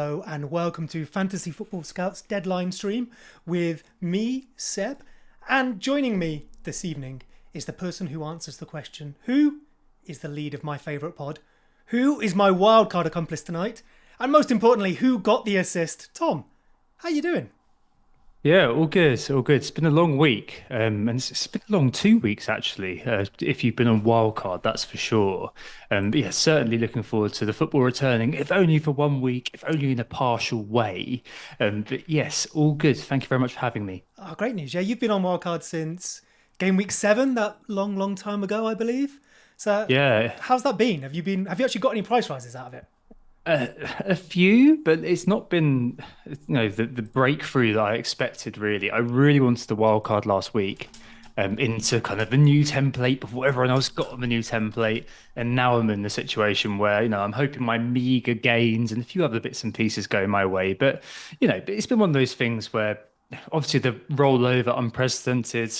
hello, and welcome to Fantasy Football Scouts Deadline Stream with me, Seb. And joining me this evening is the person who answers the question, who is the lead of my favourite pod? Who is my wildcard accomplice tonight? And most importantly, who got the assist? Tom, how you doing? Yeah, all good, all good. It's been a long week, and it's been a long 2 weeks actually. If you've been on wildcard, that's for sure. But yeah, certainly looking forward to the football returning, if only for 1 week, if only in a partial way. But yes, all good. Thank you very much for having me. Oh, great news. Yeah, you've been on wildcard since Gameweek 7, that long, long time ago, I believe. So Yeah, how's that been? Have you actually got any price rises out of it? uh, a few, but it's not been, the breakthrough that I expected. Really, I really wanted the wildcard last week. Into kind of a new template before everyone else got on the new template. And now I'm in the situation where, I'm hoping my meager gains and a few other bits and pieces go my way. But, it's been one of those things where obviously the rollover unprecedented,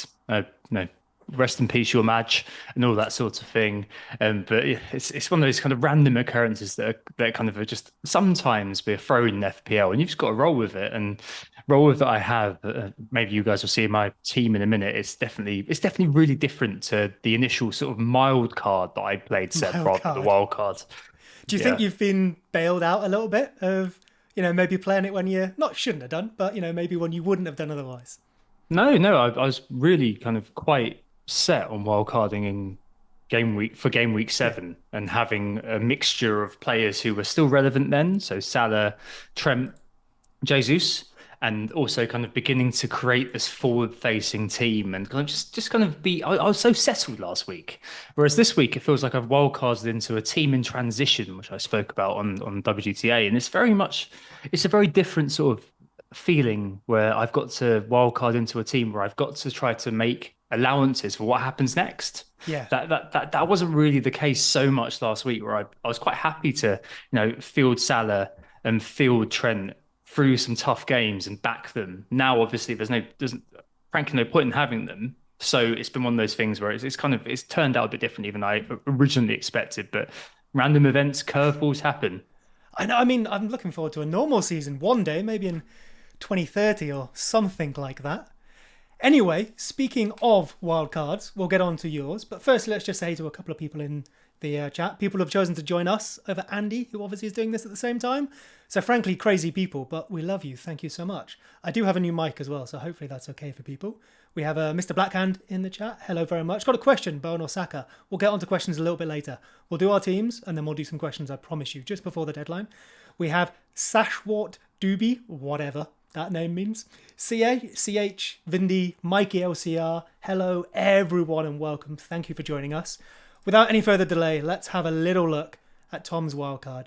rest in peace your match and all that sort of thing. But yeah, it's one of those kind of random occurrences that kind of are just sometimes we're thrown in FPL and you've just got to roll with it and roll with it. I have maybe you guys will see my team in a minute. It's definitely really different to the initial sort of mild card that I played, Seb, rather than the Wildcard. wild card. Do you think Yeah. you've been bailed out a little bit of, maybe playing it when you not shouldn't have done, but maybe when you wouldn't have done otherwise? No, no, I was really kind of quite set on wild carding in game week Yeah. 7 and having a mixture of players who were still relevant then. So Salah, Trent, Jesus, and also kind of beginning to create this forward-facing team and kind of just kind of be. I was so settled last week, whereas this week it feels like I've wildcarded into a team in transition, which I spoke about on WGTA, and it's a very different sort of feeling where I've got to wildcard into a team where I've got to try to make allowances for what happens next. Yeah. That wasn't really the case so much last week, where I was quite happy to, field Salah and field Trent through some tough games and back them. Now, obviously, there's frankly no point in having them. So it's been one of those things where it's turned out a bit differently than I originally expected. But random events, curveballs happen. I know. I mean, I'm looking forward to a normal season one day, maybe in 2030 or something like that. Anyway, speaking of wildcards, we'll get on to yours. But first, let's just say to a couple of people in the chat. People have chosen to join us over Andy, who obviously is doing this at the same time. So, frankly, crazy people, but we love you. Thank you so much. I do have a new mic as well, so hopefully that's okay for people. We have Mr. Blackhand in the chat. Hello very much. Got a question, Bowen or Saka? We'll get on to questions a little bit later. We'll do our teams and then we'll do some questions, I promise you, just before the deadline. We have Sashwart Doobie, whatever that name means. CA, CH, Vindy, Mikey LCR. Hello, everyone, and welcome. Thank you for joining us. Without any further delay, let's have a little look at Tom's wildcard.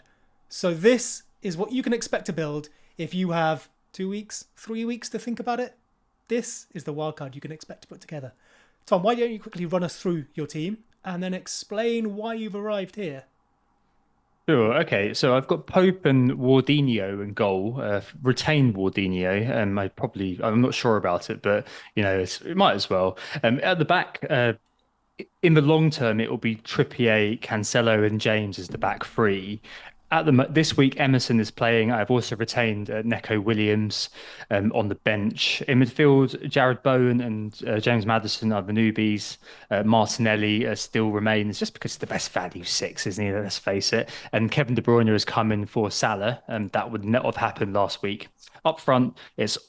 So this is what you can expect to build if you have 2 weeks, 3 weeks to think about it. This is the wildcard you can expect to put together. Tom, why don't you quickly run us through your team and then explain why you've arrived here? Sure. Okay. So I've got Pope and Wardinho in goal. Retain Wardinho. I'm not sure about it, but it might as well. At the back, in the long term, it will be Trippier, Cancelo, and James as the back three. This week, Emerson is playing. I've also retained Neco Williams on the bench. In midfield, Jared Bowen and James Maddison are the newbies. Martinelli still remains just because it's the best value six, isn't he? Let's face it. And Kevin De Bruyne has come in for Salah, and that would not have happened last week. Up front, it's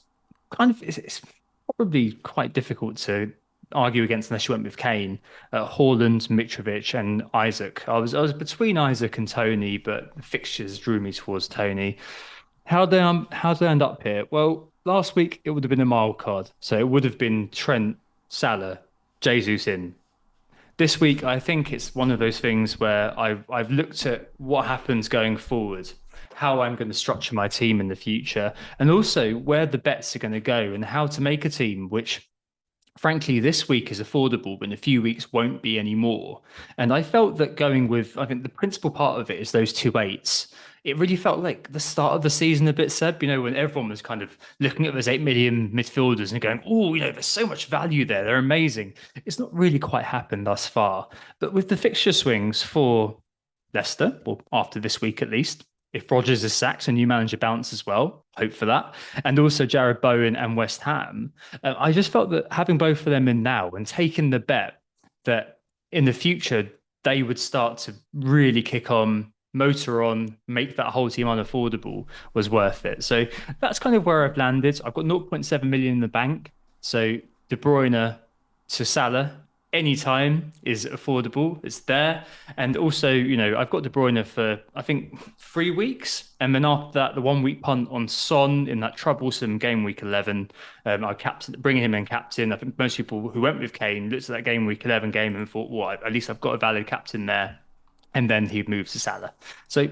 probably quite difficult to argue against unless you went with Kane, Haaland, Mitrovic, and Isaac. I was between Isaac and Tony, but the fixtures drew me towards Tony. How did I end up here? Well, last week it would have been a mild card, so it would have been Trent, Salah, Jesus in. This week, I think it's one of those things where I've looked at what happens going forward, how I'm going to structure my team in the future, and also where the bets are going to go and how to make a team which frankly, this week is affordable, but in a few weeks won't be anymore. And I felt that I think the principal part of it is those two eights. It really felt like the start of the season a bit, Seb, when everyone was kind of looking at those 8 million midfielders and going, oh, there's so much value there. They're amazing. It's not really quite happened thus far. But with the fixture swings for Leicester, or after this week at least, if Rodgers is sacked, a new manager bounce as well. Hope for that. And also Jared Bowen and West Ham. I just felt that having both of them in now and taking the bet that in the future they would start to really kick on, motor on, make that whole team unaffordable was worth it. So that's kind of where I've landed. I've got 0.7 million in the bank. So De Bruyne to Salah anytime is affordable. It's there. And also, I've got De Bruyne for, I think, 3 weeks. And then after that, the 1 week punt on Son in that troublesome game week 11. I bringing him in captain. I think most people who went with Kane looked at that game week 11 game and thought, well, at least I've got a valid captain there. And then he moves to Salah. So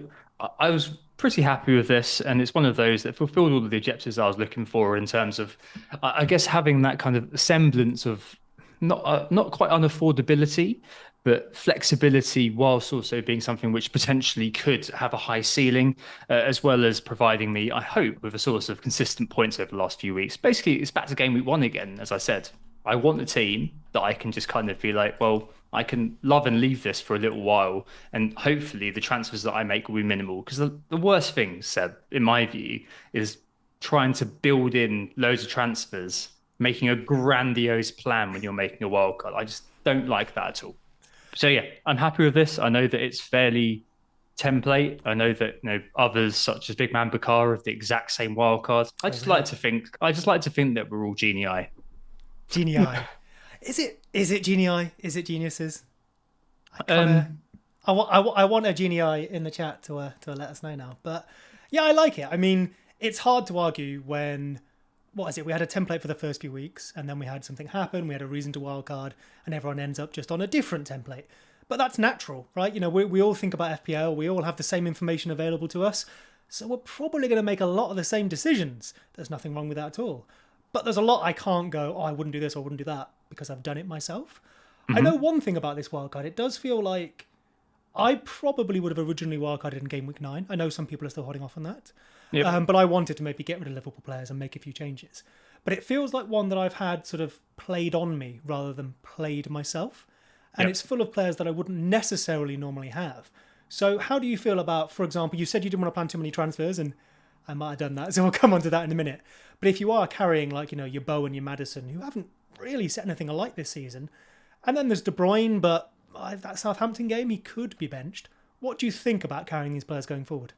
I was pretty happy with this. And it's one of those that fulfilled all of the objectives I was looking for in terms of, I guess, having that kind of semblance of not quite unaffordability, but flexibility, whilst also being something which potentially could have a high ceiling, as well as providing me, I hope, with a source of consistent points over the last few weeks. Basically, it's back to game week 1 again, as I said. I want a team that I can just kind of be like, well, I can love and leave this for a little while, and hopefully the transfers that I make will be minimal. Because the worst thing, Seb, in my view, is trying to build in loads of transfers, making a grandiose plan when you're making a wild card. I just don't like that at all. So yeah, I'm happy with this. I know that it's fairly template. I know that others such as Big Man Bakar have the exact same wild cards. I just like to think that we're all genii. Genii. Is it genii? Is it geniuses? I want a genii in the chat to let us know now. But yeah, I like it. I mean, it's hard to argue when, what is it? We had a template for the first few weeks, and then we had something happen. We had a reason to wildcard, and everyone ends up just on a different template. But that's natural, right? We all think about FPL. We all have the same information available to us. So we're probably going to make a lot of the same decisions. There's nothing wrong with that at all. But there's a lot I can't go, I wouldn't do this or wouldn't do that because I've done it myself. Mm-hmm. I know one thing about this wildcard. It does feel like I probably would have originally wildcarded in game week 9. I know some people are still holding off on that. Yep. But I wanted to maybe get rid of Liverpool players and make a few changes. But it feels like one that I've had sort of played on me rather than played myself. And It's full of players that I wouldn't necessarily normally have. So how do you feel about, for example, you said you didn't want to plan too many transfers, and I might have done that, so we'll come on to that in a minute. But if you are carrying your Bow and your Maddison, who haven't really set anything alight this season, and then there's De Bruyne, but that Southampton game, he could be benched. What do you think about carrying these players going forward?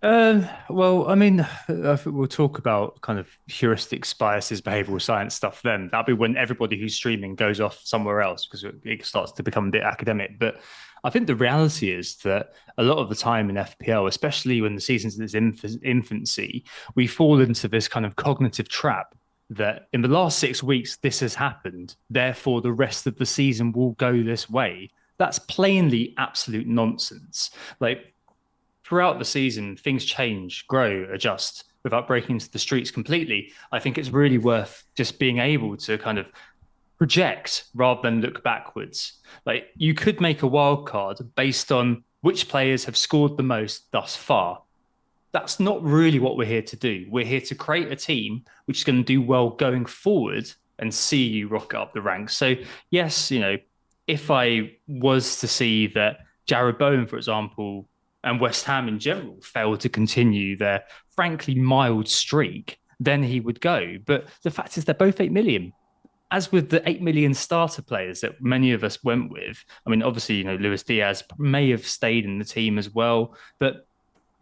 Well, I mean, I think we'll talk about kind of heuristics, biases, behavioral science stuff then. That'll be when everybody who's streaming goes off somewhere else because it starts to become a bit academic. But I think the reality is that a lot of the time in FPL, especially when the season's in its infancy, we fall into this kind of cognitive trap that in the last 6 weeks, this has happened. Therefore, the rest of the season will go this way. That's plainly absolute nonsense. Like, throughout the season, things change, grow, adjust without breaking into the streets completely. I think it's really worth just being able to kind of project rather than look backwards. Like, you could make a wild card based on which players have scored the most thus far. That's not really what we're here to do. We're here to create a team which is going to do well going forward and see you rock up the ranks. So yes, if I was to see that Jared Bowen, for example, and West Ham in general failed to continue their frankly mild streak, then he would go. But the fact is they're both 8 million. As with the 8 million starter players that many of us went with, I mean, obviously, Luis Diaz may have stayed in the team as well, but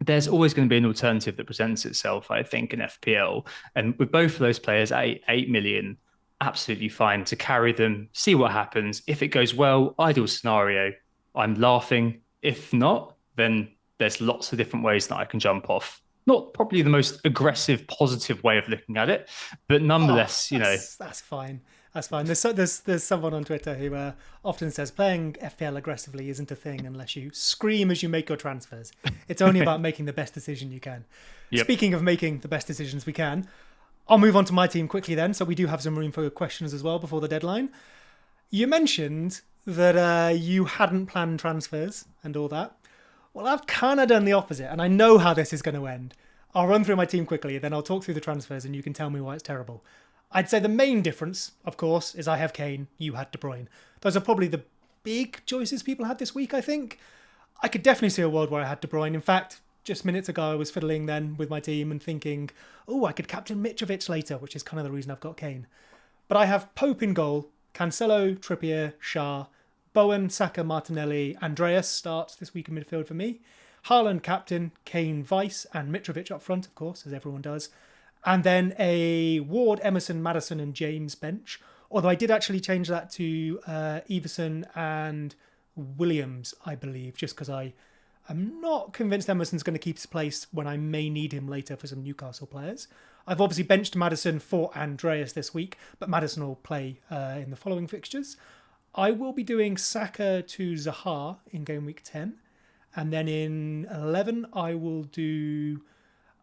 there's always going to be an alternative that presents itself, I think, in FPL. And with both of those players, 8 million, absolutely fine to carry them, see what happens. If it goes well, ideal scenario, I'm laughing. If not, then there's lots of different ways that I can jump off. Not probably the most aggressive, positive way of looking at it, but nonetheless, that's fine. That's fine. There's someone on Twitter who often says playing FPL aggressively isn't a thing unless you scream as you make your transfers. It's only about making the best decision you can. Yep. Speaking of making the best decisions we can, I'll move on to my team quickly then. So we do have some room for questions as well before the deadline. You mentioned that you hadn't planned transfers and all that. Well, I've kind of done the opposite, and I know how this is going to end. I'll run through my team quickly, then I'll talk through the transfers, and you can tell me why it's terrible. I'd say the main difference, of course, is I have Kane, you had De Bruyne. Those are probably the big choices people had this week, I think. I could definitely see a world where I had De Bruyne. In fact, just minutes ago I was fiddling then with my team and thinking, oh, I could captain Mitrovic later, which is kind of the reason I've got Kane. But I have Pope in goal, Cancelo, Trippier, Shah, Bowen, Saka, Martinelli, Andreas starts this week in midfield for me. Haaland captain, Kane vice, and Mitrovic up front, of course, as everyone does. And then a Ward, Emerson, Maddison, and James bench. Although I did actually change that to Everson and Williams, I believe, just because I'm not convinced Emerson's going to keep his place when I may need him later for some Newcastle players. I've obviously benched Maddison for Andreas this week, but Maddison will play in the following fixtures. I will be doing Saka to Zaha in game week 10. And then in 11, I will do...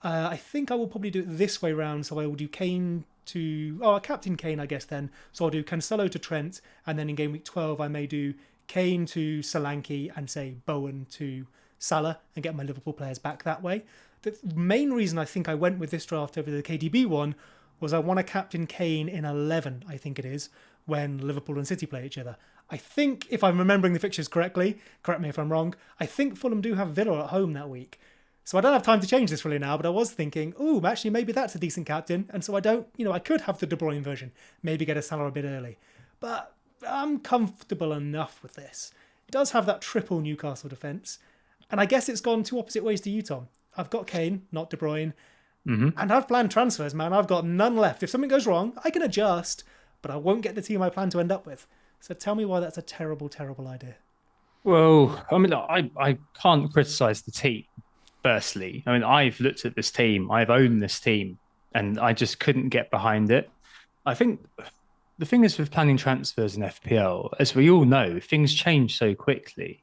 I think I will probably do it this way round. So I will do Kane to... Oh, Captain Kane, I guess, then. So I'll do Cancelo to Trent. And then in game week 12, I may do Kane to Solanke and say Bowen to Salah and get my Liverpool players back that way. The main reason I think I went with this draft over the KDB one was I want to captain Kane in 11, I think it is, when Liverpool and City play each other. I think, if I'm remembering the fixtures correctly, correct me if I'm wrong, I think Fulham do have Villa at home that week. So I don't have time to change this really now, but I was thinking, ooh, actually maybe that's a decent captain. And so I don't, I could have the De Bruyne version, maybe get a Salah a bit early. But I'm comfortable enough with this. It does have that triple Newcastle defence. And I guess it's gone two opposite ways to you, Tom. I've got Kane, not De Bruyne. Mm-hmm. And I've planned transfers, man. I've got none left. If something goes wrong, I can adjust, but I won't get the team I plan to end up with. So tell me why that's a terrible, terrible idea. Well, I mean, I can't criticize the team, firstly. I mean, I've looked at this team, I've owned this team, and I just couldn't get behind it. I think the thing is with planning transfers in FPL, as we all know, things change so quickly.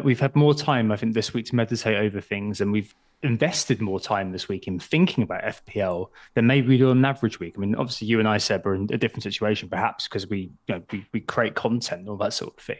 We've had more time, I think, this week to meditate over things, and we've invested more time this week in thinking about FPL than maybe we do on an average week. I mean, obviously, you and I, Seb, are in a different situation, perhaps because we create content and all that sort of thing.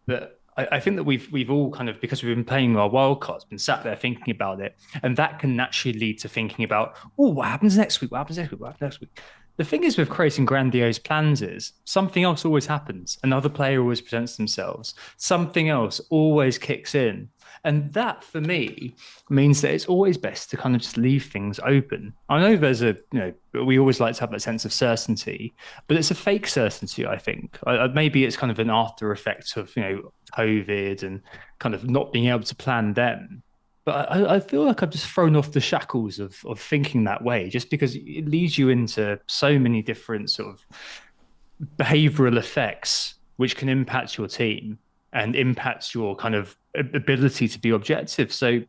But I think that we've all kind of, because we've been playing our wildcards, been sat there thinking about it, and that can naturally lead to thinking about, oh, what happens next week? What happens next week? What happens next week? The thing is with creating grandiose plans is something else always happens. Another player always presents themselves. Something else always kicks in. And that, for me, means that it's always best to kind of just leave things open. I know we always like to have that sense of certainty, but it's a fake certainty, I think. Maybe it's kind of an after effect of, COVID and kind of not being able to plan then. But I feel like I've just thrown off the shackles of thinking that way, just because it leads you into so many different sort of behavioral effects, which can impact your team and impacts your kind of ability to be objective. So,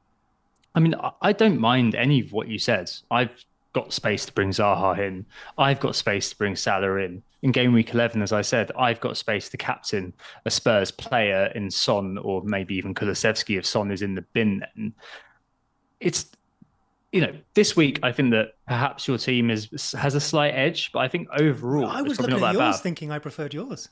I mean, I don't mind any of what you said. I've got space to bring Zaha in. I've got space to bring Salah in. In game week 11, as I said, I've got space to captain a Spurs player in Son, or maybe even Kulusevski if Son is in the bin then. It's, this week, I think that perhaps your team has a slight edge, but I think overall, I was looking at yours thinking I preferred yours.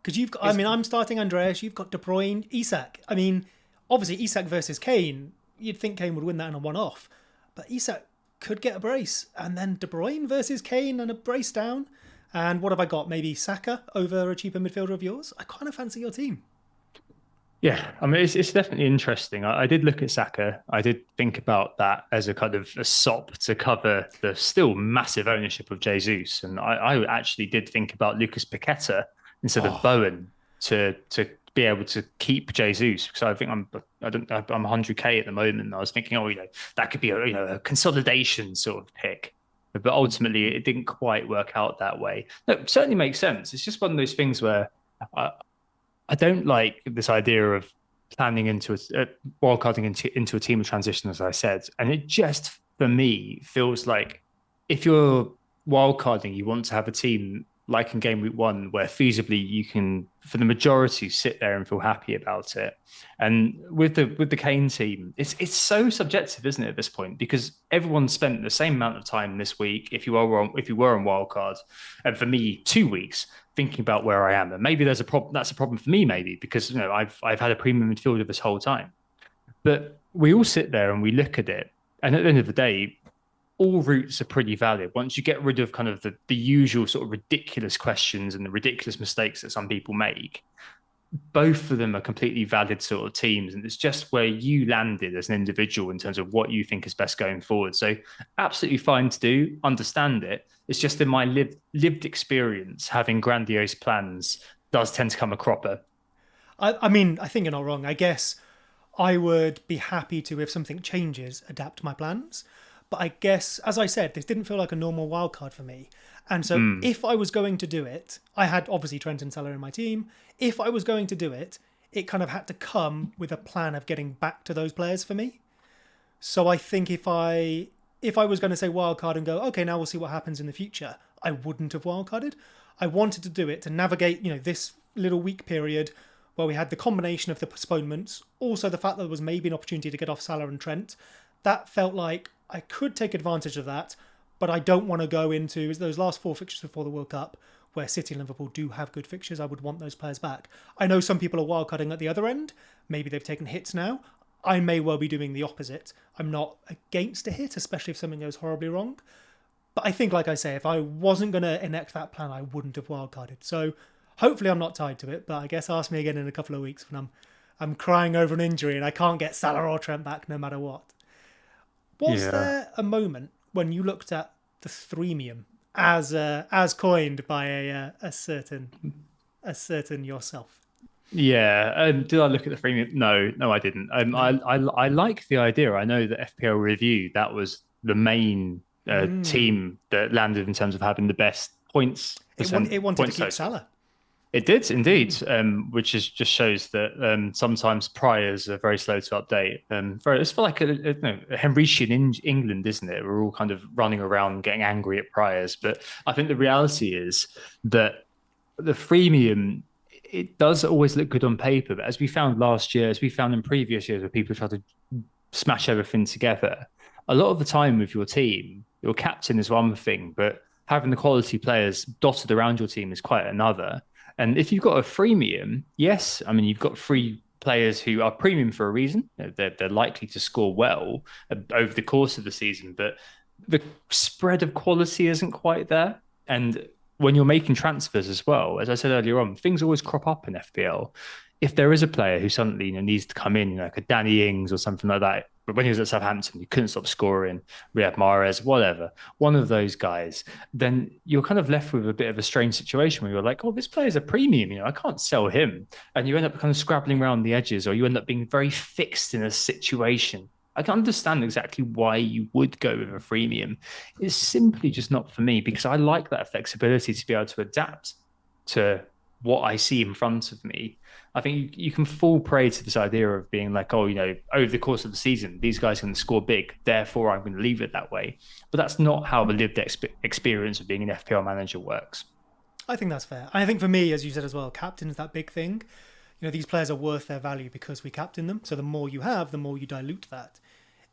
Because you've got, I'm starting Andreas, you've got De Bruyne, Isak. I mean, obviously Isak versus Kane, you'd think Kane would win that in a one-off. But Isak could get a brace. And then De Bruyne versus Kane and a brace down. And what have I got? Maybe Saka over a cheaper midfielder of yours? I kind of fancy your team. Yeah, I mean, it's definitely interesting. I did look at Saka. I did think about that as a kind of a sop to cover the still massive ownership of Jesus. And I actually did think about Lucas Paqueta instead of Bowen to be able to keep Jesus, because I think I'm 100k at the moment. And I was thinking, that could be a consolidation sort of pick. But ultimately, it didn't quite work out that way. No, it certainly makes sense. It's just one of those things where I don't like this idea of planning into wildcarding into a team of transition, as I said. And it just, for me, feels like if you're wildcarding, you want to have a team like in game week 1, where feasibly you can, for the majority, sit there and feel happy about it. And with the Kane team, it's so subjective, isn't it, at this point? Because everyone spent the same amount of time this week, if you were on wildcard, and for me, 2 weeks thinking about where I am. And maybe there's a problem. That's a problem for me, maybe, because I've had a premium midfielder this whole time. But we all sit there and we look at it, and at the end of the day, all routes are pretty valid once you get rid of kind of the usual sort of ridiculous questions and the ridiculous mistakes that some people make. both of them are completely valid sort of teams, and it's just where you landed as an individual in terms of what you think is best going forward. So, absolutely fine to do, understand it. It's just in my lived experience, having grandiose plans does tend to come a cropper. I mean, I think you're not wrong. I guess I would be happy to, if something changes, adapt my plans. But I guess, as I said, this didn't feel like a normal wildcard for me. And so Mm, if I was going to do it, I had obviously Trent and Salah in my team. If I was going to do it, it kind of had to come with a plan of getting back to those players for me. So I think if I was going to say wildcard and go, okay, now we'll see what happens in the future, I wouldn't have wildcarded. I wanted to do it to navigate, this little week period where we had the combination of the postponements, also the fact that there was maybe an opportunity to get off Salah and Trent. That felt like I could take advantage of that, but I don't want to go into those last four fixtures before the World Cup where City and Liverpool do have good fixtures. I would want those players back. I know some people are wildcarding at the other end. Maybe they've taken hits now. I may well be doing the opposite. I'm not against a hit, especially if something goes horribly wrong. But I think, like I say, if I wasn't going to enact that plan, I wouldn't have wildcarded. So hopefully I'm not tied to it. But I guess ask me again in a couple of weeks when I'm crying over an injury and I can't get Salah or Trent back no matter what. Was yeah. there a moment when you looked at the freemium as coined by a certain yourself? Yeah. Did I look at the freemium? No, no, I didn't. No. I like the idea. I know that FPL review, that was the main team that landed in terms of having the best It wanted to points keep total. Salah. It did indeed, which is just shows that sometimes priors are very slow to update. It's for like a Henrician in England, isn't it? We're all kind of running around getting angry at priors, but I think the reality is that the freemium, it does always look good on paper, but as we found last year, as we found in previous years, where people try to smash everything together, a lot of the time with your team, your captain is one thing, but having the quality players dotted around your team is quite another. And if you've got a freemium, yes, I mean, you've got free players who are premium for a reason. They're likely to score well over the course of the season, but the spread of quality isn't quite there. And when you're making transfers as well, as I said earlier on, things always crop up in FPL. If there is a player who suddenly needs to come in, like a Danny Ings or something like that, but when he was at Southampton, he couldn't stop scoring, Riyad Mahrez, whatever, one of those guys, then you're kind of left with a bit of a strange situation where you're like, oh, this player's a premium, I can't sell him. And you end up kind of scrabbling around the edges, or you end up being very fixed in a situation. I can understand exactly why you would go with a freemium. It's simply just not for me because I like that flexibility to be able to adapt to what I see in front of me. I think you can fall prey to this idea of being like, oh, over the course of the season, these guys can score big, therefore I'm going to leave it that way. But that's not how the lived experience of being an FPL manager works. I think that's fair. I think for me, as you said as well, captain's that big thing. These players are worth their value because we captain them. So the more you have, the more you dilute that.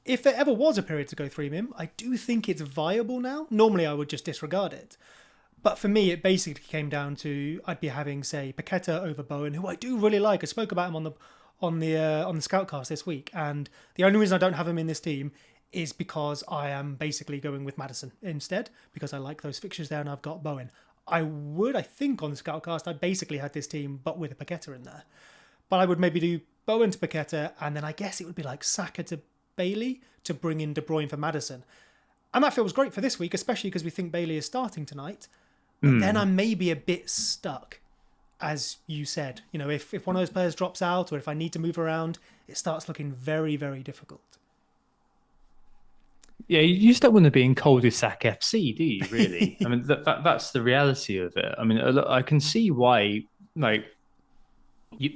If there ever was a period to go freemium, I do think it's viable now. Normally, I would just disregard it. But for me, it basically came down to I'd be having, say, Paqueta over Bowen, who I do really like. I spoke about him on the Scoutcast this week, and the only reason I don't have him in this team is because I am basically going with Madison instead, because I like those fixtures there and I've got Bowen. I think on the Scoutcast, I basically had this team, but with a Paqueta in there. But I would maybe do Bowen to Paqueta, and then I guess it would be like Saka to Bailey to bring in De Bruyne for Madison. And that feels great for this week, especially because we think Bailey is starting tonight. But then I'm maybe a bit stuck, as you said. If one of those players drops out or if I need to move around, it starts looking very, very difficult. Yeah, you just don't want to be in cul-de-sac FC, do you, really? I mean, that's the reality of it. I mean, I can see why, like,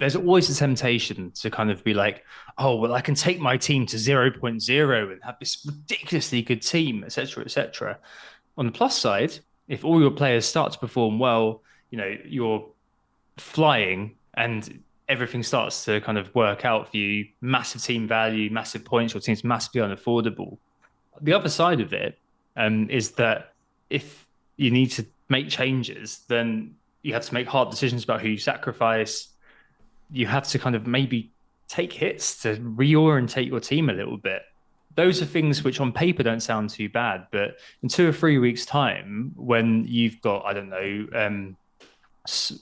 there's always a temptation to kind of be like, oh, well, I can take my team to 0.0 and have this ridiculously good team, etc., etc. On the plus side, if all your players start to perform well, you're flying and everything starts to kind of work out for you. Massive team value, massive points, your team's massively unaffordable. The other side of it is that if you need to make changes, then you have to make hard decisions about who you sacrifice. You have to kind of maybe take hits to reorientate your team a little bit. Those are things which on paper don't sound too bad, but in 2 or 3 weeks' time, when you've got, I don't know,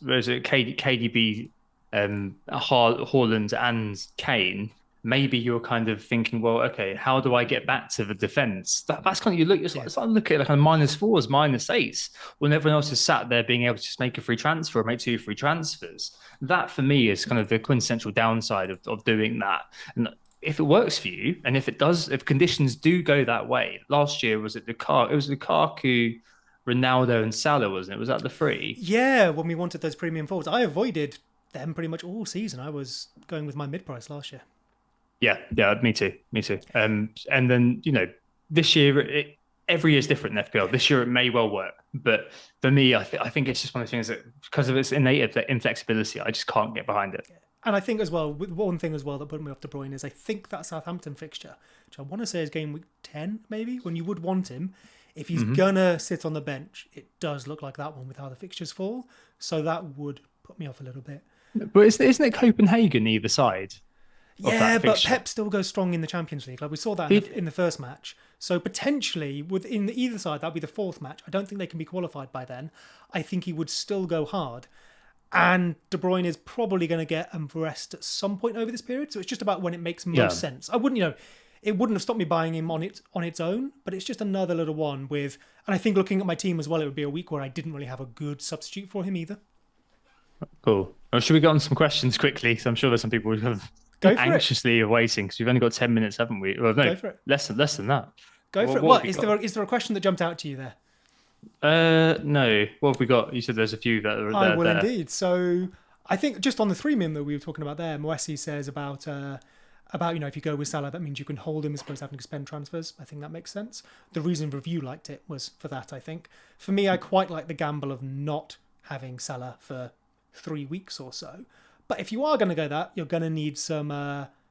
there's a KDB Haaland and Kane, maybe you're kind of thinking, well, okay, how do I get back to the defense? That's kind of Yeah. it's like looking at like kind of -4s, -8s, when everyone else is sat there being able to just make a free transfer or make two free transfers. That for me is kind of the quintessential downside of doing that. And if it works for you, and if it does, if conditions do go that way, last year it was Lukaku, Ronaldo, and Salah, wasn't it? Was that the three? Yeah, when we wanted those premium forwards, I avoided them pretty much all season. I was going with my mid price last year. Yeah, yeah, me too, me too. And then this year every year is different in FPL. Yeah. This year it may well work, but for me, I think it's just one of those things that because of its innate inflexibility, I just can't get behind it. And I think as well, one thing as well that put me off De Bruyne is I think that Southampton fixture, which I want to say is game week 10, maybe, when you would want him. If he's gonna sit on the bench, it does look like that one with how the fixtures fall. So that would put me off a little bit. But isn't it Copenhagen either side of Yeah, that but fixture? Pep still goes strong in the Champions League. Like we saw that He, in the first match. So potentially, within either side, that'll be the fourth match. I don't think they can be qualified by then. I think he would still go hard. And De Bruyne is probably going to get a rest at some point over this period. So it's just about when it makes most yeah. sense. I wouldn't, it wouldn't have stopped me buying him on its own, but it's just another little one with. And I think looking at my team as well, it would be a week where I didn't really have a good substitute for him either. Cool. Well, should we get on some questions quickly? So I'm sure there's some people who have Go for anxiously awaiting because we've only got 10 minutes, haven't we? Well, no, Go for it. less than that. Go for it. What What is there a question that jumped out to you there? No. What have we got? You said there's a few that are I will there. indeed. So I think just on the freemium that we were talking about there, Moesi says about if you go with Salah, that means you can hold him as opposed to having to spend transfers. I think that makes sense. The reason Review liked it was for that. I think for me, I quite like the gamble of not having Salah for 3 weeks or so. But if you are going to go that, you're going to need some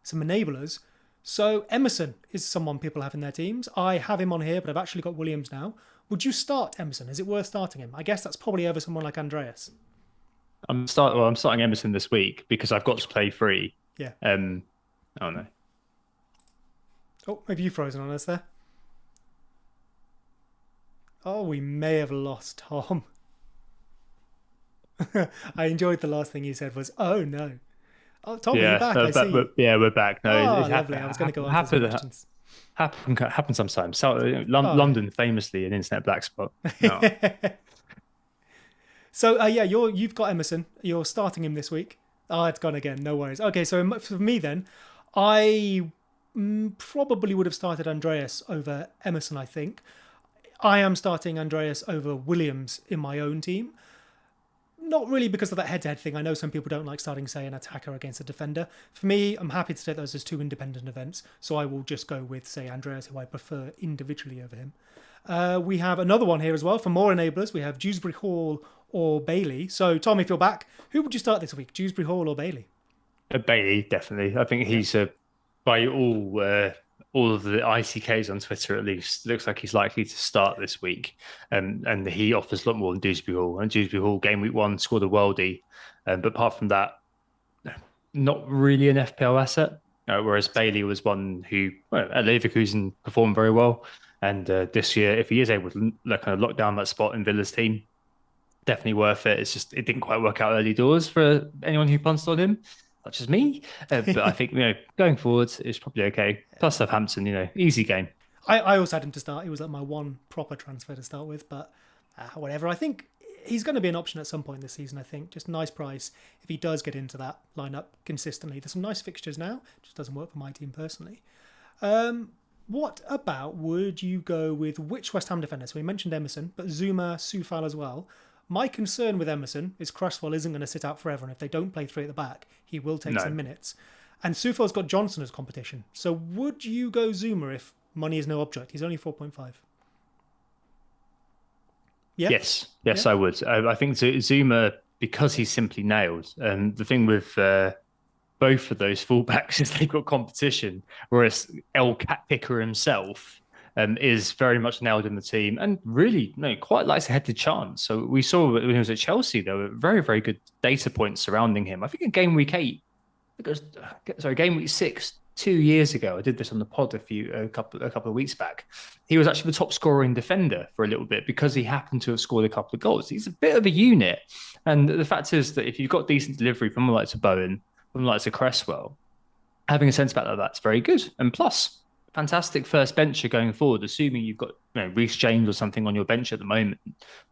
enablers. So Emerson is someone people have in their teams. I have him on here, but I've actually got Williams now. Would you start Emerson? Is it worth starting him? I guess that's probably over someone like Andreas. I'm starting Emerson this week because I've got to play free. Yeah. Oh no. Oh, maybe you've frozen on us there. Oh, we may have lost Tom. I enjoyed the last thing you said was, "Oh no." Oh, Tom, are you back? I see. We're back. No, Oh, lovely. I was going to go on to some questions. Happen sometimes. So, London famously an internet black spot. No. So you've got Emerson. You're starting him this week. Oh, it's gone again. No worries. Okay, so for me then, I probably would have started Andreas over Emerson. I think I am starting Andreas over Williams in my own team. Not really because of that head-to-head thing. I know some people don't like starting, say, an attacker against a defender. For me, I'm happy to take those as two independent events. So I will just go with, say, Andreas, who I prefer individually over him. We have another one here as well. For more enablers, we have Dewsbury Hall or Bailey. So, Tom, if you're back, who would you start this week? Dewsbury Hall or Bailey? Bailey, definitely. I think he's by all of the ICKs on Twitter, at least, looks like he's likely to start this week. And he offers a lot more than Dewsbury Hall. And Dewsbury Hall, game week 1, scored a worldie. But apart from that, not really an FPL asset. Whereas Bailey was one who, at Leverkusen, performed very well. And this year, if he is able to kind of lock down that spot in Villa's team, definitely worth it. It's just, it didn't quite work out early doors for anyone who punted on him, such as me. But I think, going forward, it's probably okay. Plus Southampton, easy game. I also had him to start. He was like my one proper transfer to start with, but whatever. I think he's going to be an option at some point this season, I think. Just nice price if he does get into that lineup consistently. There's some nice fixtures now. Just doesn't work for my team personally. What about, would you go with which West Ham defender? So we mentioned Emerson, but Zuma, Soufal as well. My concern with Emerson is Cresswell isn't going to sit out forever, and if they don't play three at the back, he will take some minutes. And Soufal's got Johnson as competition. So would you go Zuma if money is no object? He's only 4.5. Yeah? Yes, yeah. Yeah? I would. I think Zuma, because he's simply nailed. The thing with both of those fullbacks is they've got competition, whereas El Cat Picker himself is very much nailed in the team and really quite likes a head-to chance. So we saw when he was at Chelsea, there were very, very good data points surrounding him. I think in game week 8, game week 6, 2 years ago. I did this on the pod a couple of weeks back. He was actually the top scoring defender for a little bit because he happened to have scored a couple of goals. He's a bit of a unit, and the fact is that if you've got decent delivery from the likes of Bowen, from the likes of Cresswell, having a centre back like that's very good. And plus, fantastic first bencher going forward, assuming you've got Reece James or something on your bench at the moment.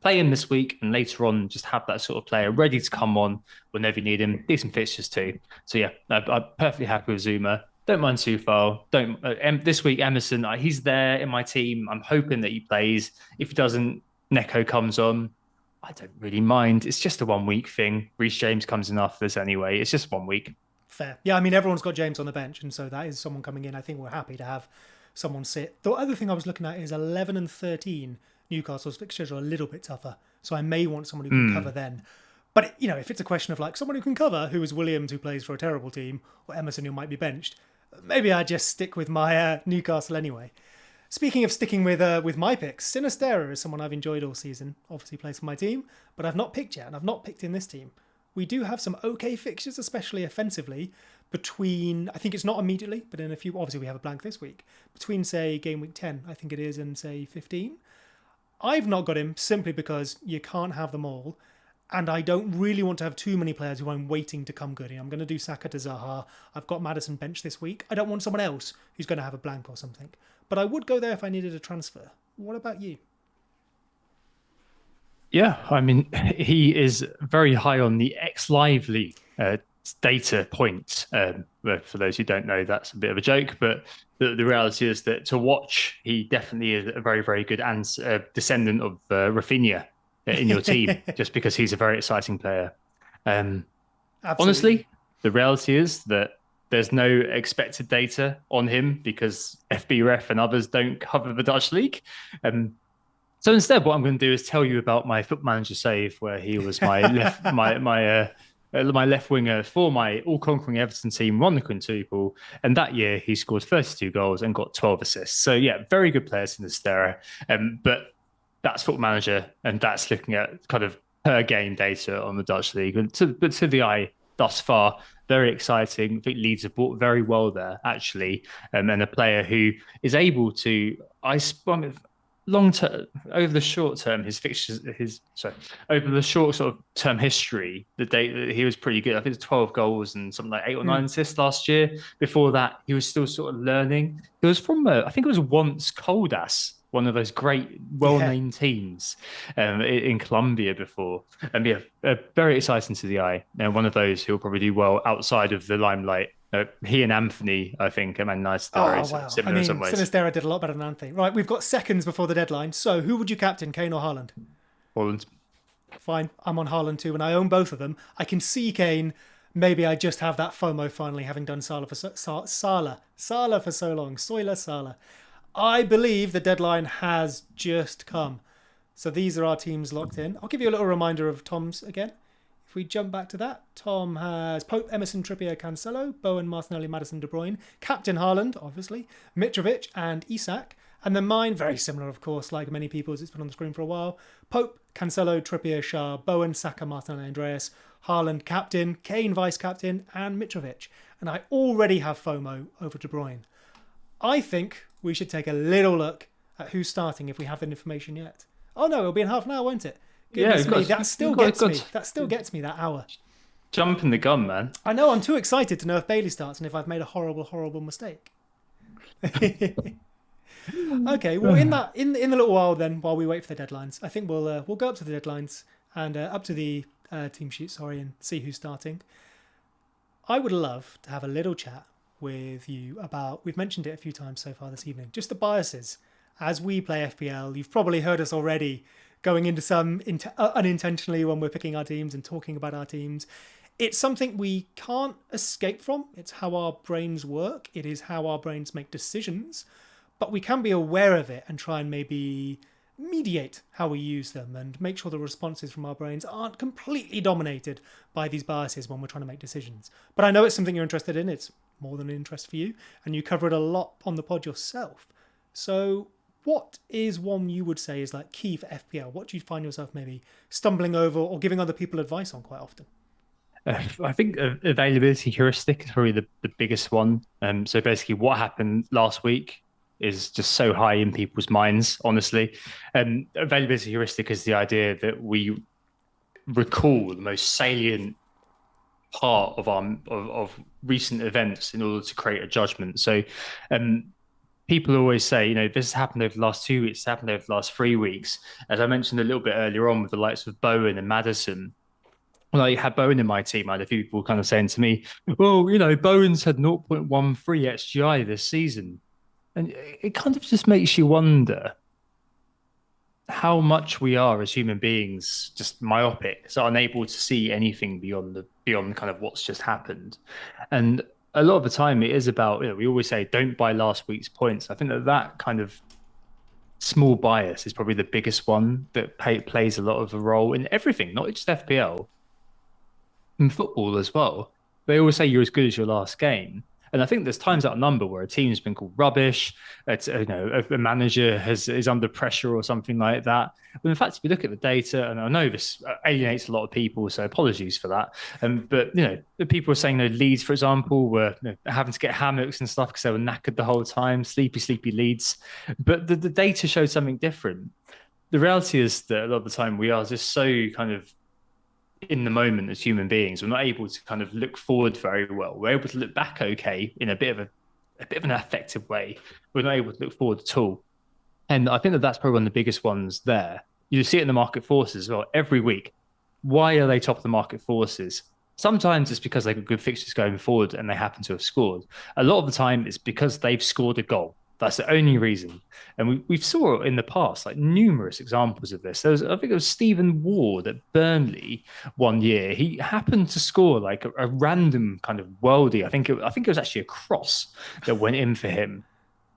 Play him this week and later on just have that sort of player ready to come on whenever you need him. Decent fixtures too. So yeah, I'm perfectly happy with Zuma. Don't mind Sufal. Don't this week Emerson. He's there in my team. I'm hoping that he plays. If he doesn't, Neko comes on. I don't really mind. It's just a 1 week thing. Reece James comes in after this anyway. It's just 1 week. Fair. Yeah, I mean, everyone's got James on the bench, and so that is someone coming in. I think we're happy to have someone sit. The other thing I was looking at is 11 and 13. Newcastle's fixtures are a little bit tougher, so I may want someone who can cover then. But, if it's a question of like someone who can cover, who is Williams, who plays for a terrible team, or Emerson, who might be benched, maybe I just stick with my Newcastle anyway. Speaking of sticking with my picks, Sinistera is someone I've enjoyed all season. Obviously plays for my team, but I've not picked yet, and I've not picked in this team. We do have some okay fixtures, especially offensively, between, I think it's not immediately, but in a few, obviously we have a blank this week, between, say, game week 10, I think it is, and, say, 15. I've not got him simply because you can't have them all, and I don't really want to have too many players who I'm waiting to come good. I'm going to do Saka to Zaha. I've got Maddison bench this week. I don't want someone else who's going to have a blank or something. But I would go there if I needed a transfer. What about you? Yeah, I mean, he is very high on the X-Lively data point. For those who don't know, that's a bit of a joke, but the reality is that to watch, he definitely is a very, very good descendant of Rafinha in your team, just because he's a very exciting player. Honestly, the reality is that there's no expected data on him because FBref and others don't cover the Dutch league. So instead, what I'm going to do is tell you about my Foot Manager save, where he was my my left winger for my all-conquering Everton team, won the quintuple, and that year he scored 32 goals and got 12 assists. So yeah, very good players in this era. But that's Foot Manager, and that's looking at kind of per game data on the Dutch league. But to the eye thus far, very exciting. I think Leeds have bought very well there, actually, and a player who is able to, long term, over the short term, his fixtures, over the short sort of term history, the date that he was pretty good. I think it was 12 goals and something like 8 or 9 assists last year. Before that, he was still sort of learning. He was from, I think it was once Coldas, one of those great, well-named teams in Colombia before. And yeah, very exciting to the eye. And one of those who'll probably do well outside of the limelight. He and Anthony, I think, are Man United. Similar in some ways. Sinistera did a lot better than Anthony. Right, we've got seconds before the deadline. So who would you captain, Kane or Haaland? Haaland. Fine, I'm on Haaland too, and I own both of them. I can see Kane. Maybe I just have that FOMO finally, having done Salah for so long. Salah. I believe the deadline has just come. So these are our teams locked in. I'll give you a little reminder of Tom's again. If we jump back to that, Tom has Pope, Emerson, Trippier, Cancelo, Bowen, Martinelli, Maddison, De Bruyne, Captain Haaland, obviously, Mitrovic and Isak. And then mine, very similar, of course, like many people's, it's been on the screen for a while. Pope, Cancelo, Trippier, Shah, Bowen, Saka, Martinelli, Andreas, Haaland, captain, Kane, vice-captain, and Mitrovic. And I already have FOMO over De Bruyne. I think we should take a little look at who's starting if we have that information yet. Oh no, it'll be in half an hour, won't it? Goodness me, that still gets me. That still gets me, that hour. Jumping the gun, man. I know, I'm too excited to know if Bailey starts and if I've made a horrible, horrible mistake. Okay, well, in the little while then, while we wait for the deadlines, I think we'll go up to the deadlines and up to the team sheet, and see who's starting. I would love to have a little chat with you about, we've mentioned it a few times so far this evening, just the biases. As we play FPL, you've probably heard us already going into some unintentionally when we're picking our teams and talking about our teams. It's something we can't escape from. It's how our brains work. It is how our brains make decisions. But we can be aware of it and try and maybe mediate how we use them and make sure the responses from our brains aren't completely dominated by these biases when we're trying to make decisions. But I know it's something you're interested in. It's more than an interest for you. And you cover it a lot on the pod yourself. So what is one you would say is like key for FPL? What do you find yourself maybe stumbling over or giving other people advice on quite often? I think availability heuristic is probably the biggest one. So basically, what happened last week is just so high in people's minds, honestly. Availability heuristic is the idea that we recall the most salient part of of recent events in order to create a judgment. So, um, people always say, this has happened over the last 2 weeks, it's happened over the last 3 weeks. As I mentioned a little bit earlier on with the likes of Bowen and Madison. When I had Bowen in my team, I had a few people kind of saying to me, well, Bowen's had 0.13 XGI this season. And it kind of just makes you wonder how much we are as human beings just myopic, so unable to see anything beyond kind of what's just happened. And a lot of the time it is about, we always say, don't buy last week's points. I think that kind of small bias is probably the biggest one that plays a lot of a role in everything, not just FPL, in football as well. They always say you're as good as your last game. And I think there's times out of number where a team's been called rubbish, a manager is under pressure or something like that. But in fact, if you look at the data, and I know this alienates a lot of people, so apologies for that. But the people are saying, Leeds, for example, were having to get hammocks and stuff because they were knackered the whole time, sleepy Leeds. But the data showed something different. The reality is that a lot of the time we are just so kind of in the moment as human beings. We're not able to kind of look forward very well. We're able to look back okay in a bit of an effective way. We're not able to look forward at all. And I think that's probably one of the biggest ones there. You see it in the market forces as well every week. Why are they top of the market forces? Sometimes it's because they've got good fixtures going forward and they happen to have scored. A lot of the time it's because they've scored a goal. That's the only reason. And we've saw in the past, like numerous examples of this. I think it was Stephen Ward at Burnley one year. He happened to score like a random kind of worldie. I think it was actually a cross that went in for him.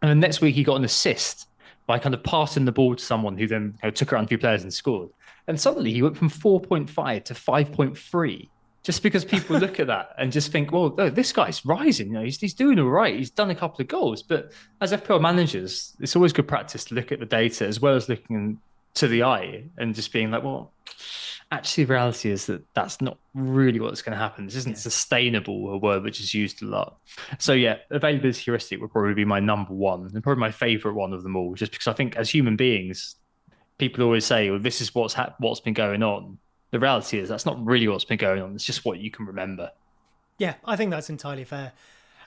And the next week he got an assist by kind of passing the ball to someone who then took it around a few players and scored. And suddenly he went from 4.5 to 5.3. Just because people look at that and just think, well, oh, this guy's rising. He's doing all right. He's done a couple of goals. But as FPL managers, it's always good practice to look at the data as well as looking to the eye and just being like, well, actually, the reality is that that's not really what's going to happen. This isn't sustainable, a word which is used a lot. So yeah, availability heuristic would probably be my number one and probably my favorite one of them all, just because I think as human beings, people always say, well, this is what's been going on. The reality is that's not really what's been going on. It's just what you can remember. Yeah, I think that's entirely fair.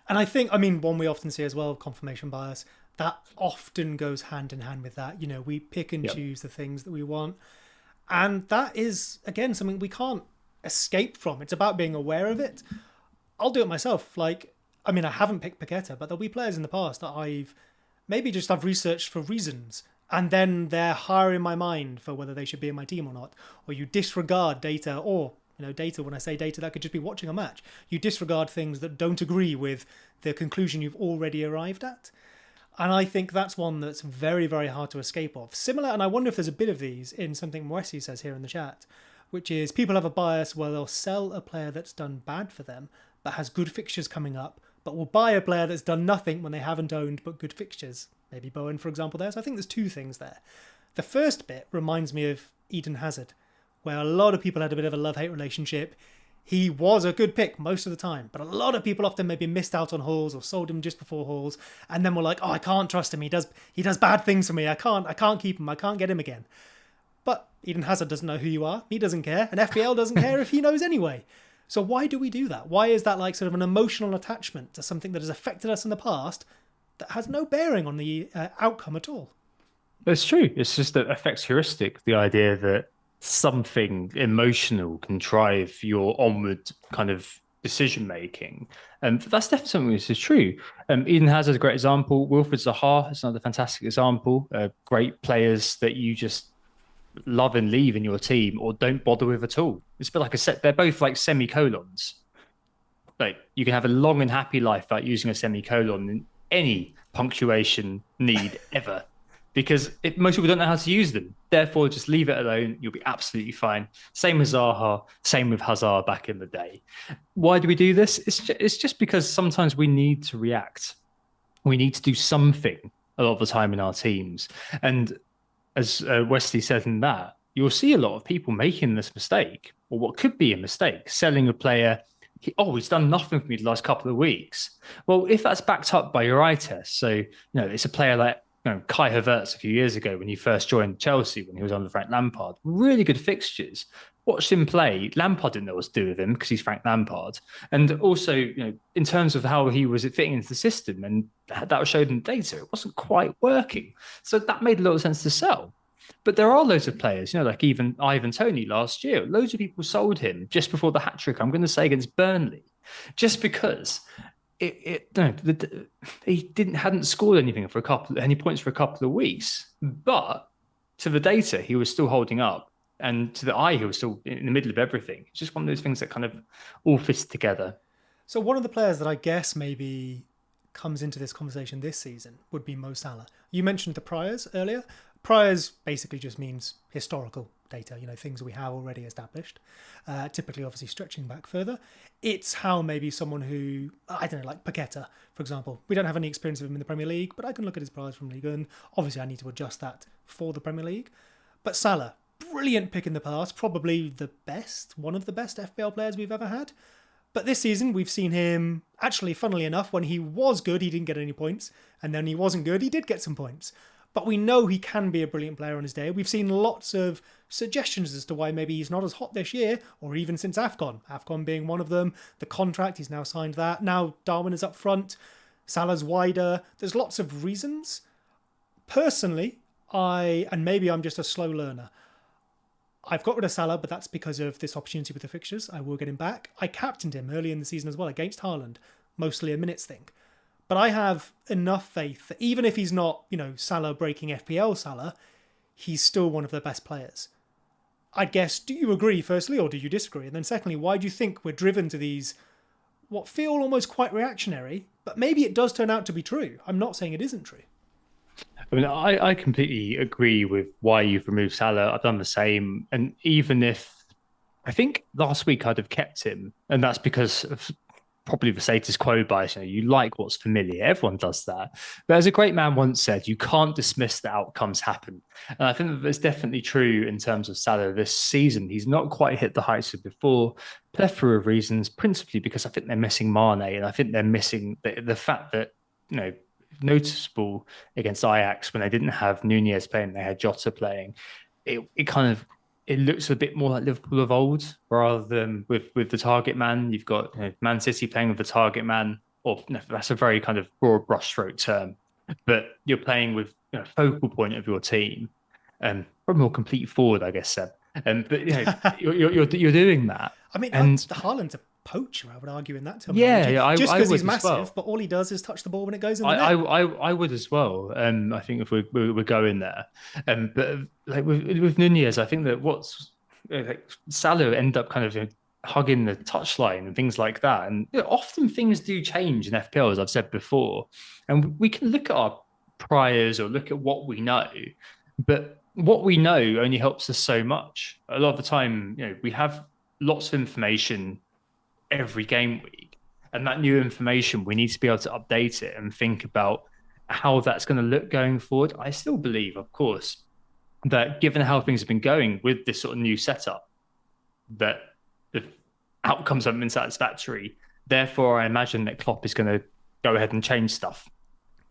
And one we often see as well, confirmation bias, that often goes hand in hand with that. We pick and choose the things that we want. And that is, again, something we can't escape from. It's about being aware of it. I'll do it myself. I haven't picked Paqueta, but there'll be players in the past that I've researched for reasons. And then they're higher in my mind for whether they should be in my team or not. Or you disregard data, or, data, when I say data, that could just be watching a match. You disregard things that don't agree with the conclusion you've already arrived at. And I think that's one that's very, very hard to escape of. Similar, and I wonder if there's a bit of these in something Wesley says here in the chat, which is people have a bias where they'll sell a player that's done bad for them, but has good fixtures coming up, but will buy a player that's done nothing when they haven't owned but good fixtures. Maybe Bowen, for example, there. So I think there's two things there. The first bit reminds me of Eden Hazard, where a lot of people had a bit of a love-hate relationship. He was a good pick most of the time, but a lot of people often maybe missed out on hauls or sold him just before hauls, and then were like, "Oh, I can't trust him. He does bad things for me. I can't keep him. I can't get him again." But Eden Hazard doesn't know who you are. He doesn't care, and FPL doesn't care if he knows anyway. So why do we do that? Why is that like sort of an emotional attachment to something that has affected us in the past that has no bearing on the outcome at all? It's true. It's just that affects heuristic, the idea that something emotional can drive your onward kind of decision making. And that's definitely something which is true. Eden Hazard is a great example. Wilfred Zaha is another fantastic example. Great players that you just love and leave in your team or don't bother with at all. It's a bit like they're both like semicolons. Like you can have a long and happy life without using a semicolon in any punctuation need ever. Because most people don't know how to use them. Therefore, just leave it alone. You'll be absolutely fine. Same with Zaha, same with Hazard back in the day. Why do we do this? It's just because sometimes we need to react. We need to do something a lot of the time in our teams. And as Wesley said in that, you'll see a lot of people making this mistake. or what could be a mistake, selling a player. He's done nothing for me the last couple of weeks. Well, if that's backed up by your eye test, so it's a player like Kai Havertz a few years ago when he first joined Chelsea when he was under Frank Lampard, really good fixtures. Watched him play. Lampard didn't know what to do with him because he's Frank Lampard, and also in terms of how he was fitting into the system, and that was showed in data, it wasn't quite working. So that made a lot of sense to sell. But there are loads of players, like even Ivan Toney last year. Loads of people sold him just before the hat trick. I'm going to say against Burnley, just because he hadn't scored anything for any points for a couple of weeks. But to the data, he was still holding up, and to the eye, he was still in the middle of everything. It's just one of those things that kind of all fits together. So one of the players that I guess maybe comes into this conversation this season would be Mo Salah. You mentioned the priors earlier. Priors basically just means historical data, things we have already established, typically obviously stretching back further. It's how maybe someone who, I don't know, like Paqueta, for example. We don't have any experience of him in the Premier League, but I can look at his priors from Liga, and obviously I need to adjust that for the Premier League. But Salah, brilliant pick in the past, probably one of the best FPL players we've ever had. But this season, we've seen him, actually, funnily enough, when he was good, he didn't get any points. And then he wasn't good, he did get some points. But we know he can be a brilliant player on his day. We've seen lots of suggestions as to why maybe he's not as hot this year, or even since AFCON. AFCON being one of them. The contract, he's now signed that. Now Darwin is up front. Salah's wider. There's lots of reasons. Personally, and maybe I'm just a slow learner, I've got rid of Salah, but that's because of this opportunity with the fixtures. I will get him back. I captained him early in the season as well against Haaland, mostly a minutes thing. But I have enough faith that even if he's not, Salah breaking FPL Salah, he's still one of the best players. I guess, do you agree, firstly, or do you disagree? And then secondly, why do you think we're driven to these, what feel almost quite reactionary, but maybe it does turn out to be true? I'm not saying it isn't true. I mean, I completely agree with why you've removed Salah. I've done the same. And even if, I think last week I'd have kept him, and that's because of probably the status quo bias. You like what's familiar. Everyone does that. But as a great man once said, you can't dismiss that outcomes happen. And I think that that's definitely true in terms of Salah this season. He's not quite hit the heights of before, plethora of reasons, principally because I think they're missing Mane, and I think they're missing the fact that, noticeable against Ajax when they didn't have Nunez playing, they had Jota playing. It looks a bit more like Liverpool of old rather than with the target man. You've got Man City playing with the target man, or that's a very kind of broad brushstroke term, but you're playing with focal point of your team, probably more complete forward, I guess, Seb. But you're doing that. I mean, and Haaland's a poacher, I would argue in that terminology. Yeah, just because he's massive, well. but all he does is touch the ball when it goes in the net. I would as well. I think if we're going there, but like with Nunez, I think that Salah end up kind of hugging the touchline and things like that, and often things do change in FPL, as I've said before, and we can look at our priors or look at what we know, but what we know only helps us so much. A lot of the time, we have lots of information every game week, and that new information, we need to be able to update it and think about how that's going to look going forward. I still believe, of course, that given how things have been going with this sort of new setup, that the outcomes haven't been satisfactory. Therefore, I imagine that Klopp is going to go ahead and change stuff.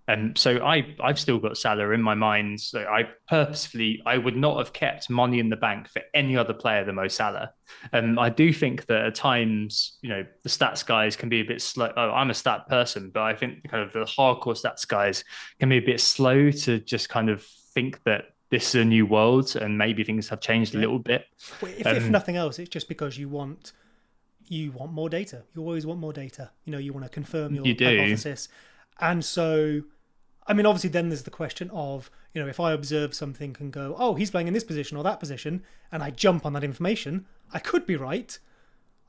And so I've still got Salah in my mind. So I would not have kept money in the bank for any other player than Mo Salah. And I do think that at times, the stats guys can be a bit slow. Oh, I'm a stat person, but I think kind of the hardcore stats guys can be a bit slow to just kind of think that this is a new world and maybe things have changed a little bit. Well, if nothing else, it's just because you want more data. You always want more data. You want to confirm your hypothesis. And so, I mean, obviously then there's the question of, if I observe something and go, oh, he's playing in this position or that position, and I jump on that information, I could be right.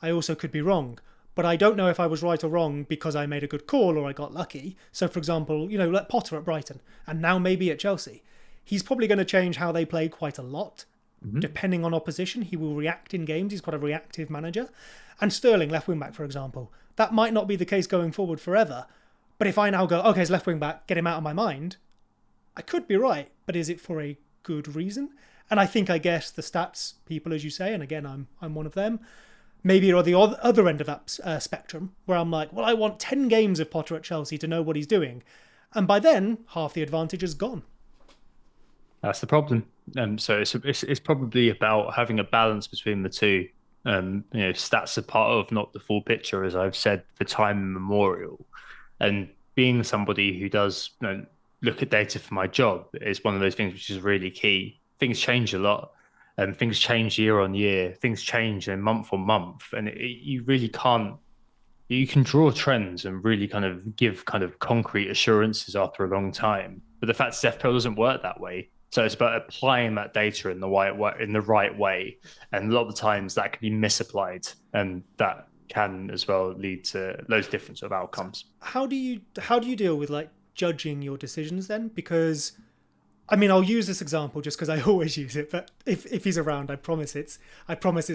I also could be wrong. But I don't know if I was right or wrong because I made a good call or I got lucky. So, for example, like Potter at Brighton and now maybe at Chelsea. He's probably going to change how they play quite a lot. Mm-hmm. Depending on opposition, he will react in games. He's quite a reactive manager. And Sterling, left wing back, for example. That might not be the case going forward forever. But if I now go, okay, he's left wing back, get him out of my mind, I could be right. But is it for a good reason? And I guess the stats people, as you say, and again, I'm one of them, maybe are the other end of that spectrum, where I'm like, well, I want 10 games of Potter at Chelsea to know what he's doing. And by then, half the advantage is gone. That's the problem. So it's probably about having a balance between the two. Stats are part of, not the full picture, as I've said for time immemorial. And being somebody who does look at data for my job is one of those things which is really key. Things change a lot, and things change year on year. Things change month on month, and you really can't. You can draw trends and really kind of give kind of concrete assurances after a long time. But the fact is, FPL doesn't work that way. So it's about applying that data in the right way, and a lot of the times that can be misapplied, and that can as well lead to loads of different sort of outcomes. How do you deal with like judging your decisions then? Because I mean, I'll use this example just because I always use it. But if he's around, I promise it's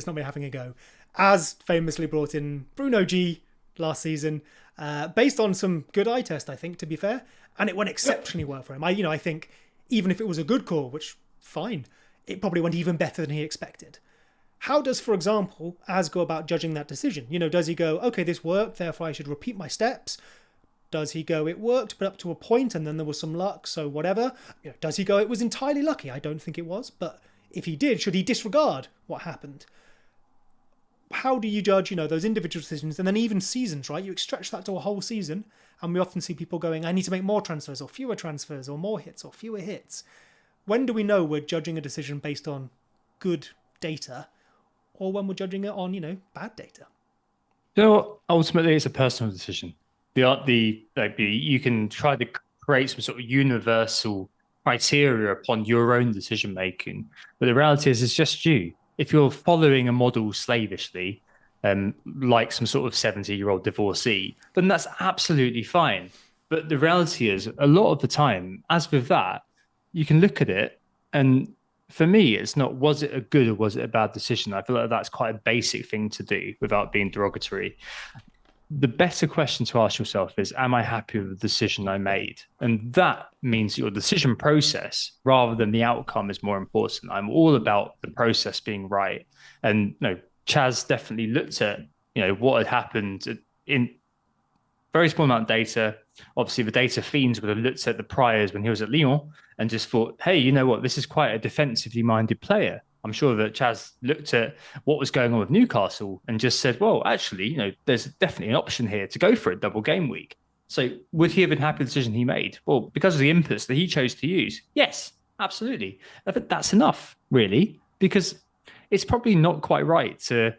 not me having a go. As famously brought in Bruno G last season, based on some good eye test, I think, to be fair, and it went exceptionally well for him. I think even if it was a good call, which fine, it probably went even better than he expected. How does, for example, Az go about judging that decision? Does he go, okay, this worked, therefore I should repeat my steps? Does he go, it worked, but up to a point, and then there was some luck, so whatever? Does he go, it was entirely lucky? I don't think it was, but if he did, should he disregard what happened? How do you judge, those individual decisions, and then even seasons, right? You stretch that to a whole season, and we often see people going, I need to make more transfers, or fewer transfers, or more hits, or fewer hits. When do we know we're judging a decision based on good data, or when we're judging it on, bad data? Ultimately, it's a personal decision. You can try to create some sort of universal criteria upon your own decision making, but the reality is, it's just you. If you're following a model slavishly, like some sort of 70-year-old divorcee, then that's absolutely fine. But the reality is, a lot of the time, as with that, you can look at it, and for me, it's not, was it a good or was it a bad decision? I feel like that's quite a basic thing to do without being derogatory. The better question to ask yourself is, am I happy with the decision I made? And that means your decision process, rather than the outcome, is more important. I'm all about the process being right. And Chaz definitely looked at, what had happened in very small amount of data. Obviously, the data fiends would have looked at the priors when he was at Lyon and just thought, hey, you know what? This is quite a defensively minded player. I'm sure that Chaz looked at what was going on with Newcastle and just said, well, actually, there's definitely an option here to go for a double game week. So would he have been happy with the decision he made? Well, because of the inputs that he chose to use, yes, absolutely. But that's enough, really, because it's probably not quite right to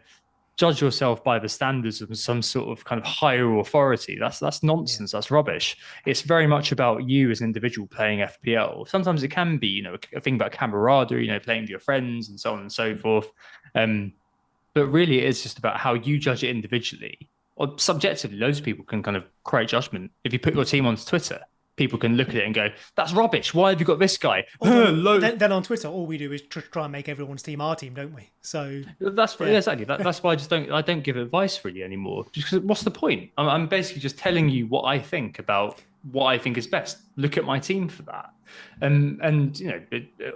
judge yourself by the standards of some sort of kind of higher authority. That's nonsense. Yeah. That's rubbish. It's very much about you as an individual playing FPL. Sometimes it can be, a thing about camaraderie, playing with your friends and so on and so forth. But really, it is just about how you judge it individually. Or subjectively, loads of people can kind of create judgment. If you put your team onto Twitter, people can look at it and go, that's rubbish. Why have you got this guy? Then on Twitter, all we do is try and make everyone's team our team, don't we? So that's exactly. That's why I don't give advice really anymore. Because what's the point? I'm basically just telling you what I think about what I think is best. Look at my team for that. And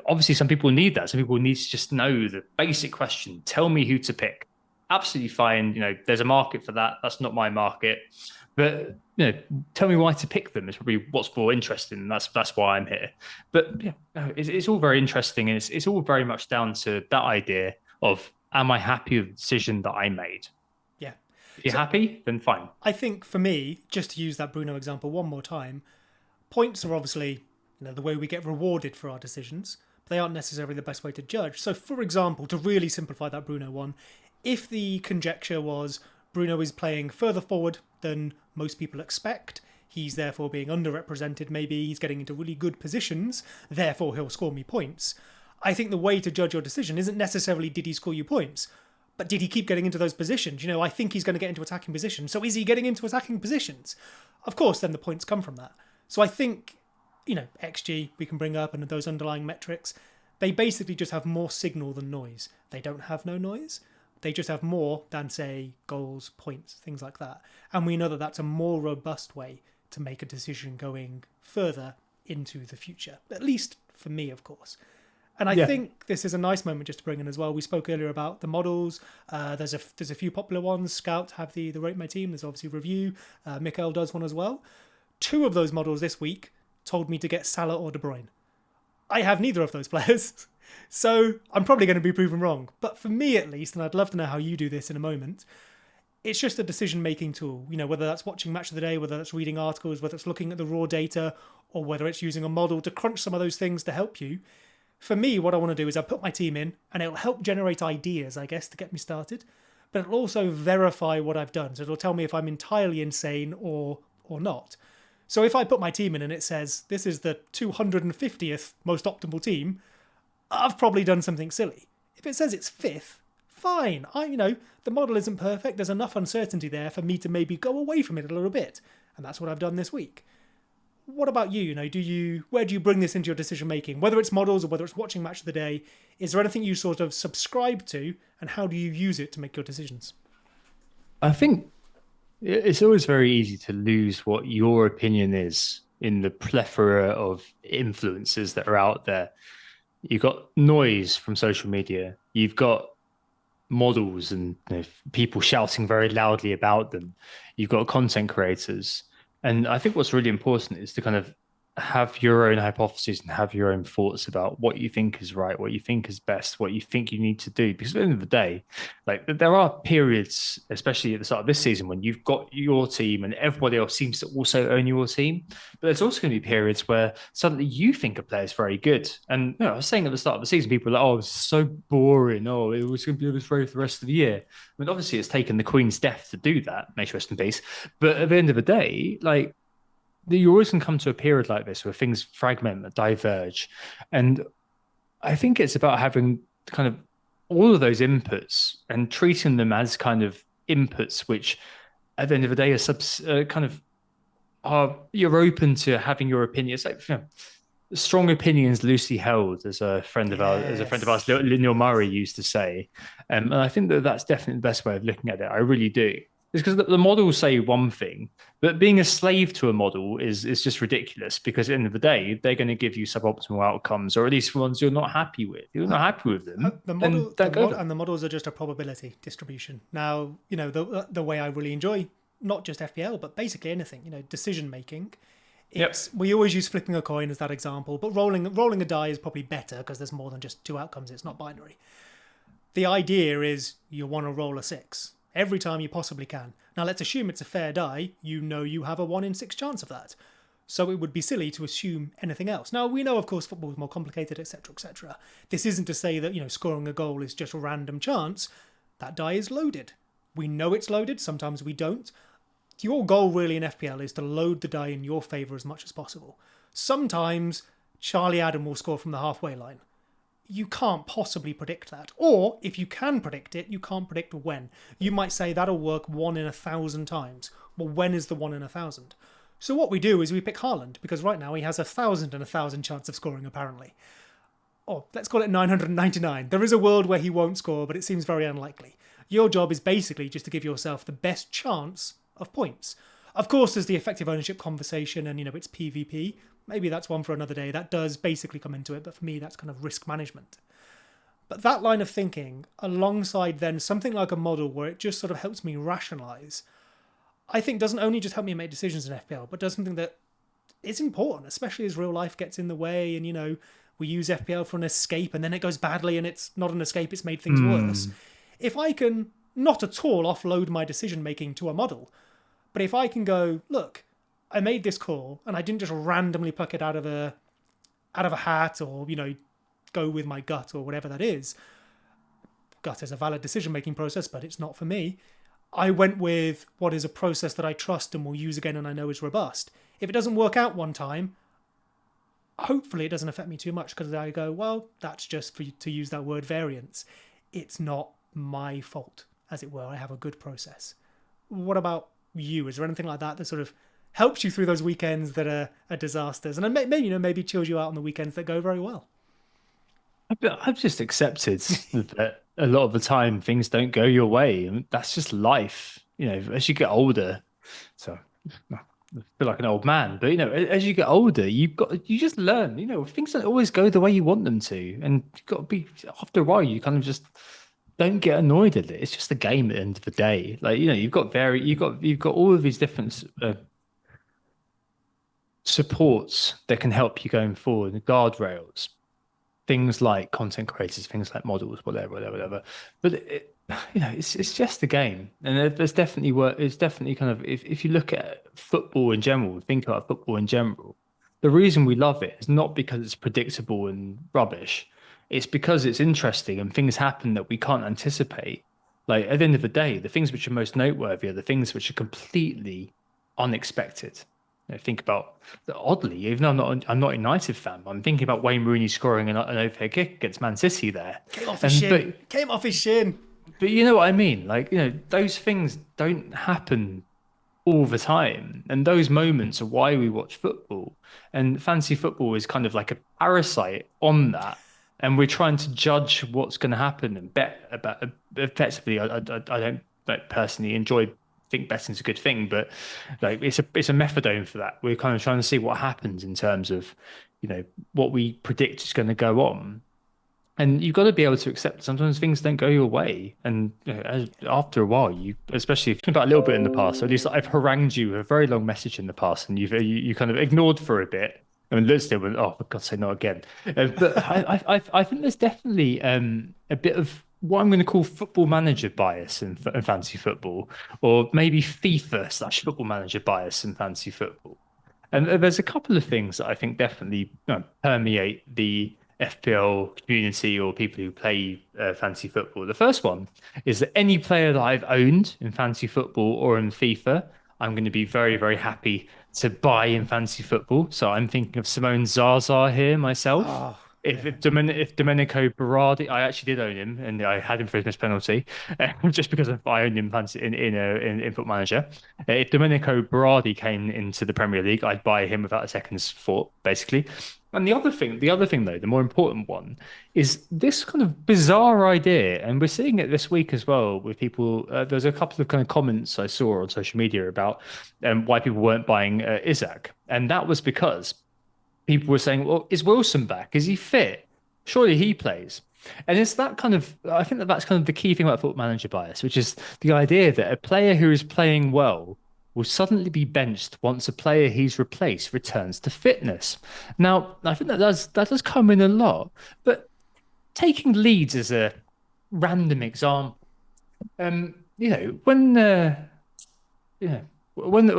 obviously some people need that. Some people need to just know the basic question. Tell me who to pick. Absolutely fine. There's a market for that. That's not my market. But tell me why to pick them. It's probably what's more interesting. And that's why I'm here. But it's all very interesting, and it's all very much down to that idea of, am I happy with the decision that I made? Yeah. If you're happy, then fine. I think for me, just to use that Bruno example one more time, points are obviously the way we get rewarded for our decisions, but they aren't necessarily the best way to judge. So, for example, to really simplify that Bruno one, if the conjecture was Bruno is playing further forward than most people expect, he's therefore being underrepresented, maybe he's getting into really good positions, therefore he'll score me points. I think the way to judge your decision isn't necessarily did he score you points, but did he keep getting into those positions? I think he's going to get into attacking positions, so is he getting into attacking positions? Of course, then the points come from that. So I think, XG we can bring up and those underlying metrics, they basically just have more signal than noise. They don't have no noise. They just have more than, say, goals, points, things like that. And we know that that's a more robust way to make a decision going further into the future. At least for me, of course. And I Yeah. think this is a nice moment just to bring in as well. We spoke earlier about the models. There's a few popular ones. Scout have the Rate My Team. There's obviously Review. Mikael does one as well. Two of those models this week told me to get Salah or De Bruyne. I have neither of those players. So I'm probably going to be proven wrong. But for me at least, and I'd love to know how you do this in a moment, it's just a decision-making tool. You know, whether that's watching Match of the Day, whether that's reading articles, whether it's looking at the raw data, or whether it's using a model to crunch some of those things to help you. For me, what I want to do is I put my team in, and it'll help generate ideas, I guess, to get me started. But it'll also verify what I've done. So it'll tell me if I'm entirely insane or not. So if I put my team in and it says, this is the 250th most optimal team, I've probably done something silly. If it says it's fifth, fine. The model isn't perfect. There's enough uncertainty there for me to maybe go away from it a little bit. And that's what I've done this week. What about you? Where do you bring this into your decision making? Whether it's models or whether it's watching Match of the Day, is there anything you sort of subscribe to, and how do you use it to make your decisions? I think it's always very easy to lose what your opinion is in the plethora of influences that are out there. You've got noise from social media. You've got models and people shouting very loudly about them. You've got content creators. And I think what's really important is to kind of have your own hypotheses and have your own thoughts about what you think is right, what you think is best, what you think you need to do. Because at the end of the day, like there are periods, especially at the start of this season, when you've got your team and everybody else seems to also own your team. But there's also going to be periods where suddenly you think a player is very good. And I was saying at the start of the season, people are like, oh, it's so boring. Oh, it was going to be this way for the rest of the year. I mean, obviously, it's taken the Queen's death to do that. May she rest in peace. But at the end of the day, like, you always can come to a period like this where things fragment, diverge. And I think it's about having kind of all of those inputs and treating them as kind of inputs, which at the end of the day you're open to having your opinion. It's like, strong opinions loosely held, as a friend of ours, Neil Murray, used to say. And I think that's definitely the best way of looking at it. I really do. It's because the models say one thing, but being a slave to a model is just ridiculous, because at the end of the day, they're going to give you suboptimal outcomes, or at least ones you're not happy with. If you're not happy with them, and the models are just a probability distribution. Now, the way I really enjoy not just FPL, but basically anything, decision making. We always use flipping a coin as that example, but rolling a die is probably better because there's more than just two outcomes. It's not binary. The idea is you want to roll a 6 every time you possibly can. Now, let's assume it's a fair die. You have a 1 in 6 chance of that. So it would be silly to assume anything else. Now, we know, of course, football is more complicated, etc., etc. This isn't to say that, scoring a goal is just a random chance. That die is loaded. We know it's loaded. Sometimes we don't. Your goal really in FPL is to load the die in your favour as much as possible. Sometimes Charlie Adam will score from the halfway line. You can't possibly predict that. Or, if you can predict it, you can't predict when. You might say that'll work 1 in 1,000 times. Well, when is the 1 in 1,000? So what we do is we pick Haaland, because right now he has 1,000 in 1,000 chance of scoring, apparently. Or, let's call it 999. There is a world where he won't score, but it seems very unlikely. Your job is basically just to give yourself the best chance of points. Of course, there's the effective ownership conversation, and it's PvP. Maybe that's one for another day. That does basically come into it, but for me, that's kind of risk management. But that line of thinking, alongside then something like a model where it just sort of helps me rationalize, I think doesn't only just help me make decisions in FPL, but does something that is important, especially as real life gets in the way, and we use FPL for an escape and then it goes badly and it's not an escape, it's made things worse. If I can not at all offload my decision making to a model, but if I can go, look, I made this call and I didn't just randomly pluck it out of a hat, or go with my gut or whatever that is. Gut is a valid decision making process, but it's not for me. I went with what is a process that I trust and will use again and I know is robust. If it doesn't work out one time, hopefully it doesn't affect me too much, because I go, well, that's just, for you to use that word, variance. It's not my fault, as it were. I have a good process. What about you? Is there anything like that sort of helps you through those weekends that are disasters, and maybe chills you out on the weekends that go very well? I've just accepted that a lot of the time things don't go your way. I mean, that's just life, as you get older. So feel like an old man, but as you get older, you just learn. Things don't always go the way you want them to, and you've got to be after a while. You kind of just don't get annoyed at it. It's just a game at the end of the day. Like you've got all of these different supports that can help you going forward, the guardrails, things like content creators, things like models, whatever, whatever, whatever. But it's just a game, and there's definitely work. It's definitely kind of if you look at football in general, think about football in general. The reason we love it is not because it's predictable and rubbish. It's because it's interesting and things happen that we can't anticipate. Like at the end of the day, the things which are most noteworthy are the things which are completely unexpected. Think about oddly, even though I'm not a United fan, I'm thinking about Wayne Rooney scoring an overhead kick against Man City there. Came off his shin. Came off his shin. But you know what I mean? Like, those things don't happen all the time. And those moments are why we watch football. And fantasy football is kind of like a parasite on that. And we're trying to judge what's going to happen and bet about effectively. I don't like personally think betting's a good thing, but like it's a methadone for that. We're kind of trying to see what happens in terms of, what we predict is going to go on. And you've got to be able to accept sometimes things don't go your way. And after a while, especially if you think about a little bit in the past, so at least I've harangued you with a very long message in the past, and you kind of ignored for a bit. I mean, let's still went, oh, for God's sake, not again. But I think there's definitely a bit of what I'm going to call football manager bias in fantasy football, or maybe FIFA/football manager bias in fantasy football. And there's a couple of things that I think definitely permeate the FPL community or people who play fantasy football. The first one is that any player that I've owned in fantasy football or in FIFA, I'm going to be very, very happy to buy in fantasy football. So I'm thinking of Simone Zaza here myself. Oh, If Domenico Berardi, I actually did own him, and I had him for his missed penalty, just because I owned him in Foot Manager. If Domenico Berardi came into the Premier League, I'd buy him without a second's thought, basically. And the other thing though, the more important one, is this kind of bizarre idea, and we're seeing it this week as well with people. There's a couple of kind of comments I saw on social media about why people weren't buying Isaac, and that was because people were saying, well, is Wilson back? Is he fit? Surely he plays. And it's that kind of, I think that's kind of the key thing about football manager bias, which is the idea that a player who is playing well will suddenly be benched once a player he's replaced returns to fitness. Now, I think that does come in a lot, but taking Leeds as a random example, when a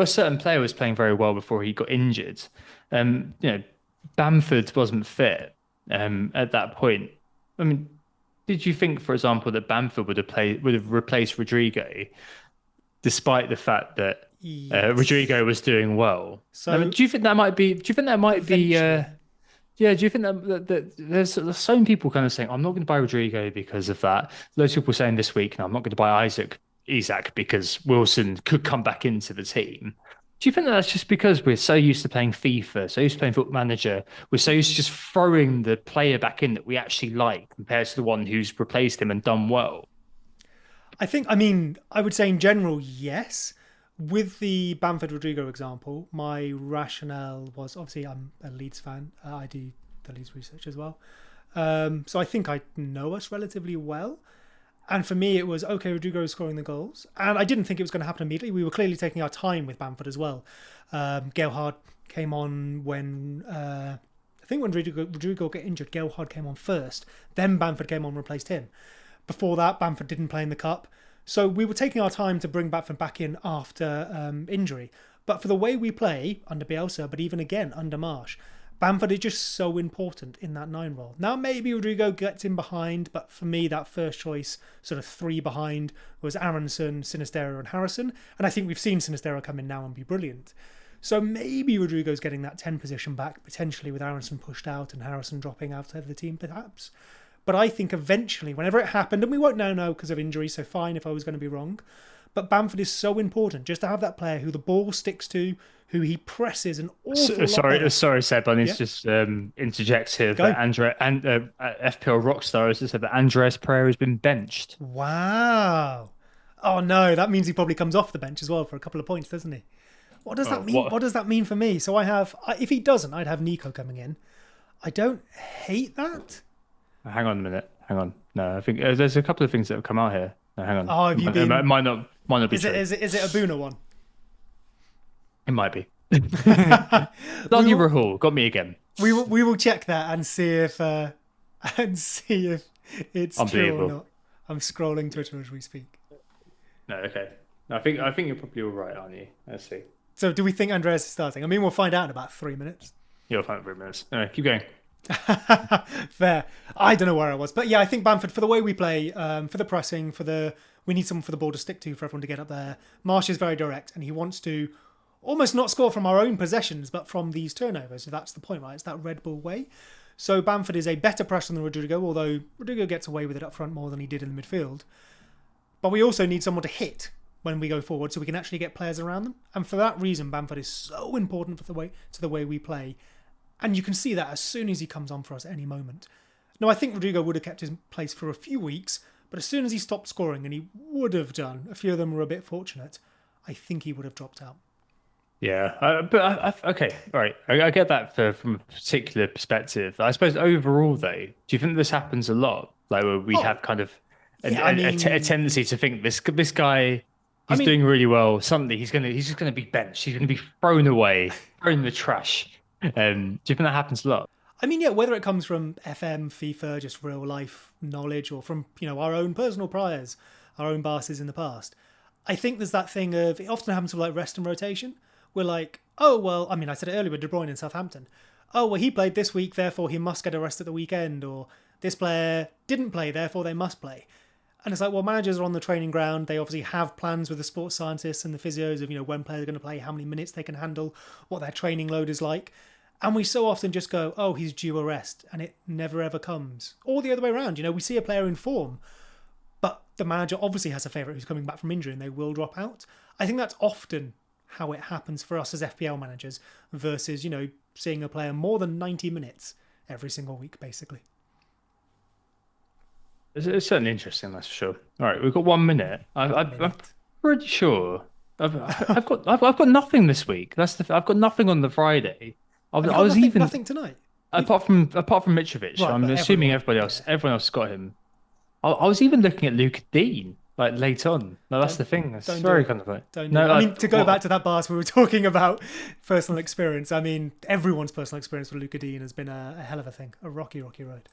certain player was playing very well before he got injured, Bamford wasn't fit at that point. I mean, did you think, for example, that Bamford would have replaced Rodrigo, despite the fact that Rodrigo was doing well? So I mean, do you think that might be? Do you think that might be? Yeah. Do you think that there's so many people kind of saying, I'm not going to buy Rodrigo because of that. Loads of people saying this week, no, I'm not going to buy Isaac because Wilson could come back into the team. Do you think that's just because we're so used to playing FIFA, so used to playing Football Manager, we're so used to just throwing the player back in that we actually like compared to the one who's replaced him and done well? I would say in general, yes. With the Bamford Rodrigo example, my rationale was obviously I'm a Leeds fan. I do the Leeds research as well. So I think I know us relatively well. And for me, it was, okay, Rodrigo is scoring the goals. And I didn't think it was going to happen immediately. We were clearly taking our time with Bamford as well. Gerhard came on when, I think when Rodrigo got injured, Gerhard came on first. Then Bamford came on and replaced him. Before that, Bamford didn't play in the Cup. So we were taking our time to bring Bamford back in after injury. But for the way we play under Bielsa, but even again under Marsh, Bamford is just so important in that 9 role. Now, maybe Rodrigo gets in behind, but for me, that first choice, sort of 3 behind, was Aronson, Sinistero and Harrison. And I think we've seen Sinistero come in now and be brilliant. So maybe Rodrigo's getting that 10 position back, potentially with Aronson pushed out and Harrison dropping outside of the team, perhaps. But I think eventually, whenever it happened, and we won't now know because of injury, so fine if I was going to be wrong, but Bamford is so important just to have that player who the ball sticks to, who he presses an awful lot better. Sorry, Seb. I need to just interject here. That FPL Rockstar has just said that Andreas Pereira has been benched. Wow. Oh no, that means he probably comes off the bench as well for a couple of points, doesn't he? What does that Oh, mean? what? What does that mean for me? So if he doesn't, I'd have Nico coming in. I don't hate that. Hang on a minute. Hang on. No, I think there's a couple of things that have come out here. No, hang on. Oh, have you It been? might not be Is it true. is it a Boona one? It might be. we Doggy will Rahul got me again. we will check that and see if it's true or Unbelievable. not. I'm scrolling Twitter as we speak. No, okay. No, I think you're probably all right, aren't you? Let's see. So do we think Andreas is starting? I mean, we'll find out in about 3 minutes. You're fine for a minute. Anyway, keep going. Fair. I don't know where I was, but yeah, I think Bamford for the way we play, for the pressing, we need someone for the ball to stick to for everyone to get up there. Marsh is very direct, and he wants to almost not score from our own possessions, but from these turnovers. So that's the point, right? It's that Red Bull way. So Bamford is a better presser than Rodrigo, although Rodrigo gets away with it up front more than he did in the midfield. But we also need someone to hit when we go forward, so we can actually get players around them. And for that reason, Bamford is so important for the way we play. And you can see that as soon as he comes on for us at any moment. Now, I think Rodrigo would have kept his place for a few weeks, but as soon as he stopped scoring, and he would have done, a few of them were a bit fortunate, I think he would have dropped out. Yeah, okay, all right. I get that from a particular perspective. I suppose overall, though, do you think this happens a lot? Like where we have kind of a tendency to think this guy, he's doing really well. Suddenly, he's just gonna be benched. He's gonna be thrown away, thrown in the trash. Do you think that happens a lot? I mean, yeah, whether it comes from FM, FIFA, just real life knowledge, or from our own personal priors, our own biases in the past, I think there's that thing of it often happens with like rest and rotation. We're like, oh well, I mean, I said it earlier with De Bruyne in Southampton. Oh well, he played this week, therefore he must get a rest at the weekend, or this player didn't play, therefore they must play. And it's like, well, managers are on the training ground. They obviously have plans with the sports scientists and the physios of when players are going to play, how many minutes they can handle, what their training load is like. And we so often just go, oh, he's due a rest, and it never ever comes. Or the other way around, we see a player in form, but the manager obviously has a favourite who's coming back from injury and they will drop out. I think that's often how it happens for us as FPL managers versus, seeing a player more than 90 minutes every single week, basically. It's certainly interesting, that's for sure. All right, we've got 1 minute. I'm pretty sure I've got nothing this week. I've got nothing on the Friday. I was nothing tonight. Apart from Mitrovic, Right, I'm assuming everyone else got him. I was even looking at Luke Dean like late on. No, that's the thing. It's very kind of like No, I mean, to go back to that bars we were talking about personal experience. I mean, everyone's personal experience with Luca Dean has been a hell of a thing, a rocky road.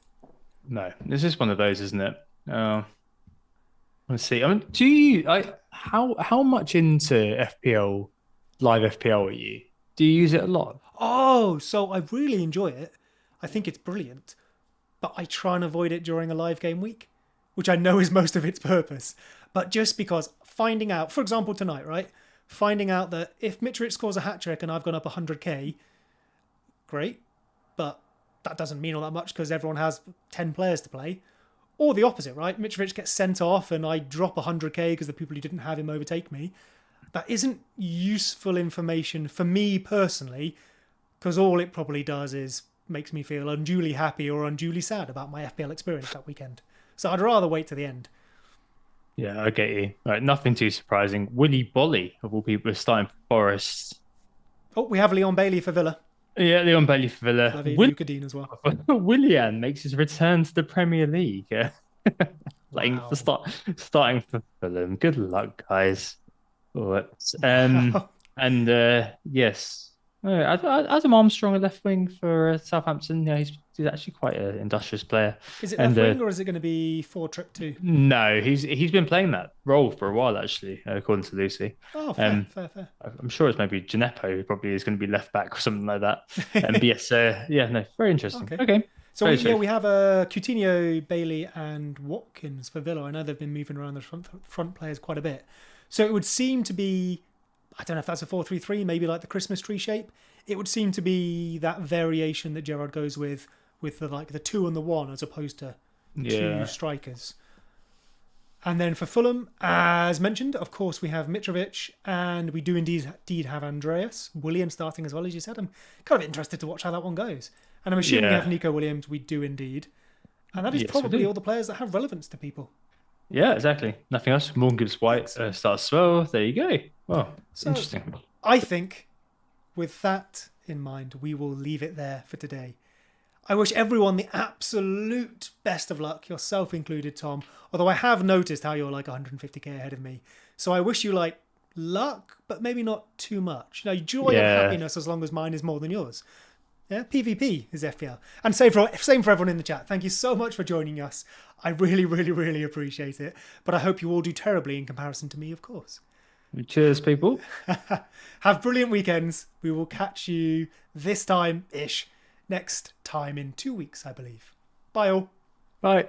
No, this is one of those, isn't it? Let's see. I mean, how much into FPL, live FPL are you? Do you use it a lot? Oh, so I really enjoy it. I think it's brilliant, but I try and avoid it during a live game week, which I know is most of its purpose. But just because finding out, for example, tonight, right? Finding out that if Mitrovic scores a hat-trick and I've gone up 100k, great. But that doesn't mean all that much because everyone has 10 players to play. Or the opposite, right? Mitrovic gets sent off and I drop 100k because the people who didn't have him overtake me. That isn't useful information for me personally, because all it probably does is makes me feel unduly happy or unduly sad about my FPL experience that weekend. So I'd rather wait to the end. Yeah, I get you. Right, nothing too surprising. Willy Bolly, of all people, is starting for Forest. Oh, we have Leon Bailey for Villa. Yeah, Leon Bailey for Villa. Luca Dean as well. Willian makes his return to the Premier League. Wow. Starting for Fulham. Good luck, guys. And yes, Adam Armstrong, a left wing for Southampton. Yeah, he's actually quite an industrious player. Is it left wing or is it going to be forward trip too? No, he's been playing that role for a while actually, according to Lucy. Oh, fair. I'm sure it's maybe Gineppo who probably is going to be left back or something like that. But yes, yeah, no, very interesting. Okay. So we have Coutinho, Bailey, and Watkins for Villa. I know they've been moving around the front players quite a bit. So it would seem to be, I don't know if that's a 4-3-3, maybe like the Christmas tree shape. It would seem to be that variation that Gerrard goes with the 2 and the 1 as opposed to 2 strikers. And then for Fulham, as mentioned, of course, we have Mitrovic, and we do indeed have Andreas Williams starting as well, as you said. I'm kind of interested to watch how that one goes. And I'm assuming we have Nico Williams. We do indeed. And that is probably all the players that have relevance to people. Yeah, exactly. Nothing else. Morgan Gibbs White starts well. There you go. Oh, so, interesting. I think with that in mind, we will leave it there for today. I wish everyone the absolute best of luck, yourself included, Tom. Although I have noticed how you're like 150k ahead of me. So I wish you like luck, but maybe not too much. You know, joy and happiness as long as mine is more than yours. Yeah, PvP is FPL. And same for everyone in the chat. Thank you so much for joining us. I really, really, really appreciate it. But I hope you all do terribly in comparison to me, of course. Cheers, people. Have brilliant weekends. We will catch you this time-ish next time in 2 weeks, I believe. Bye all. Bye.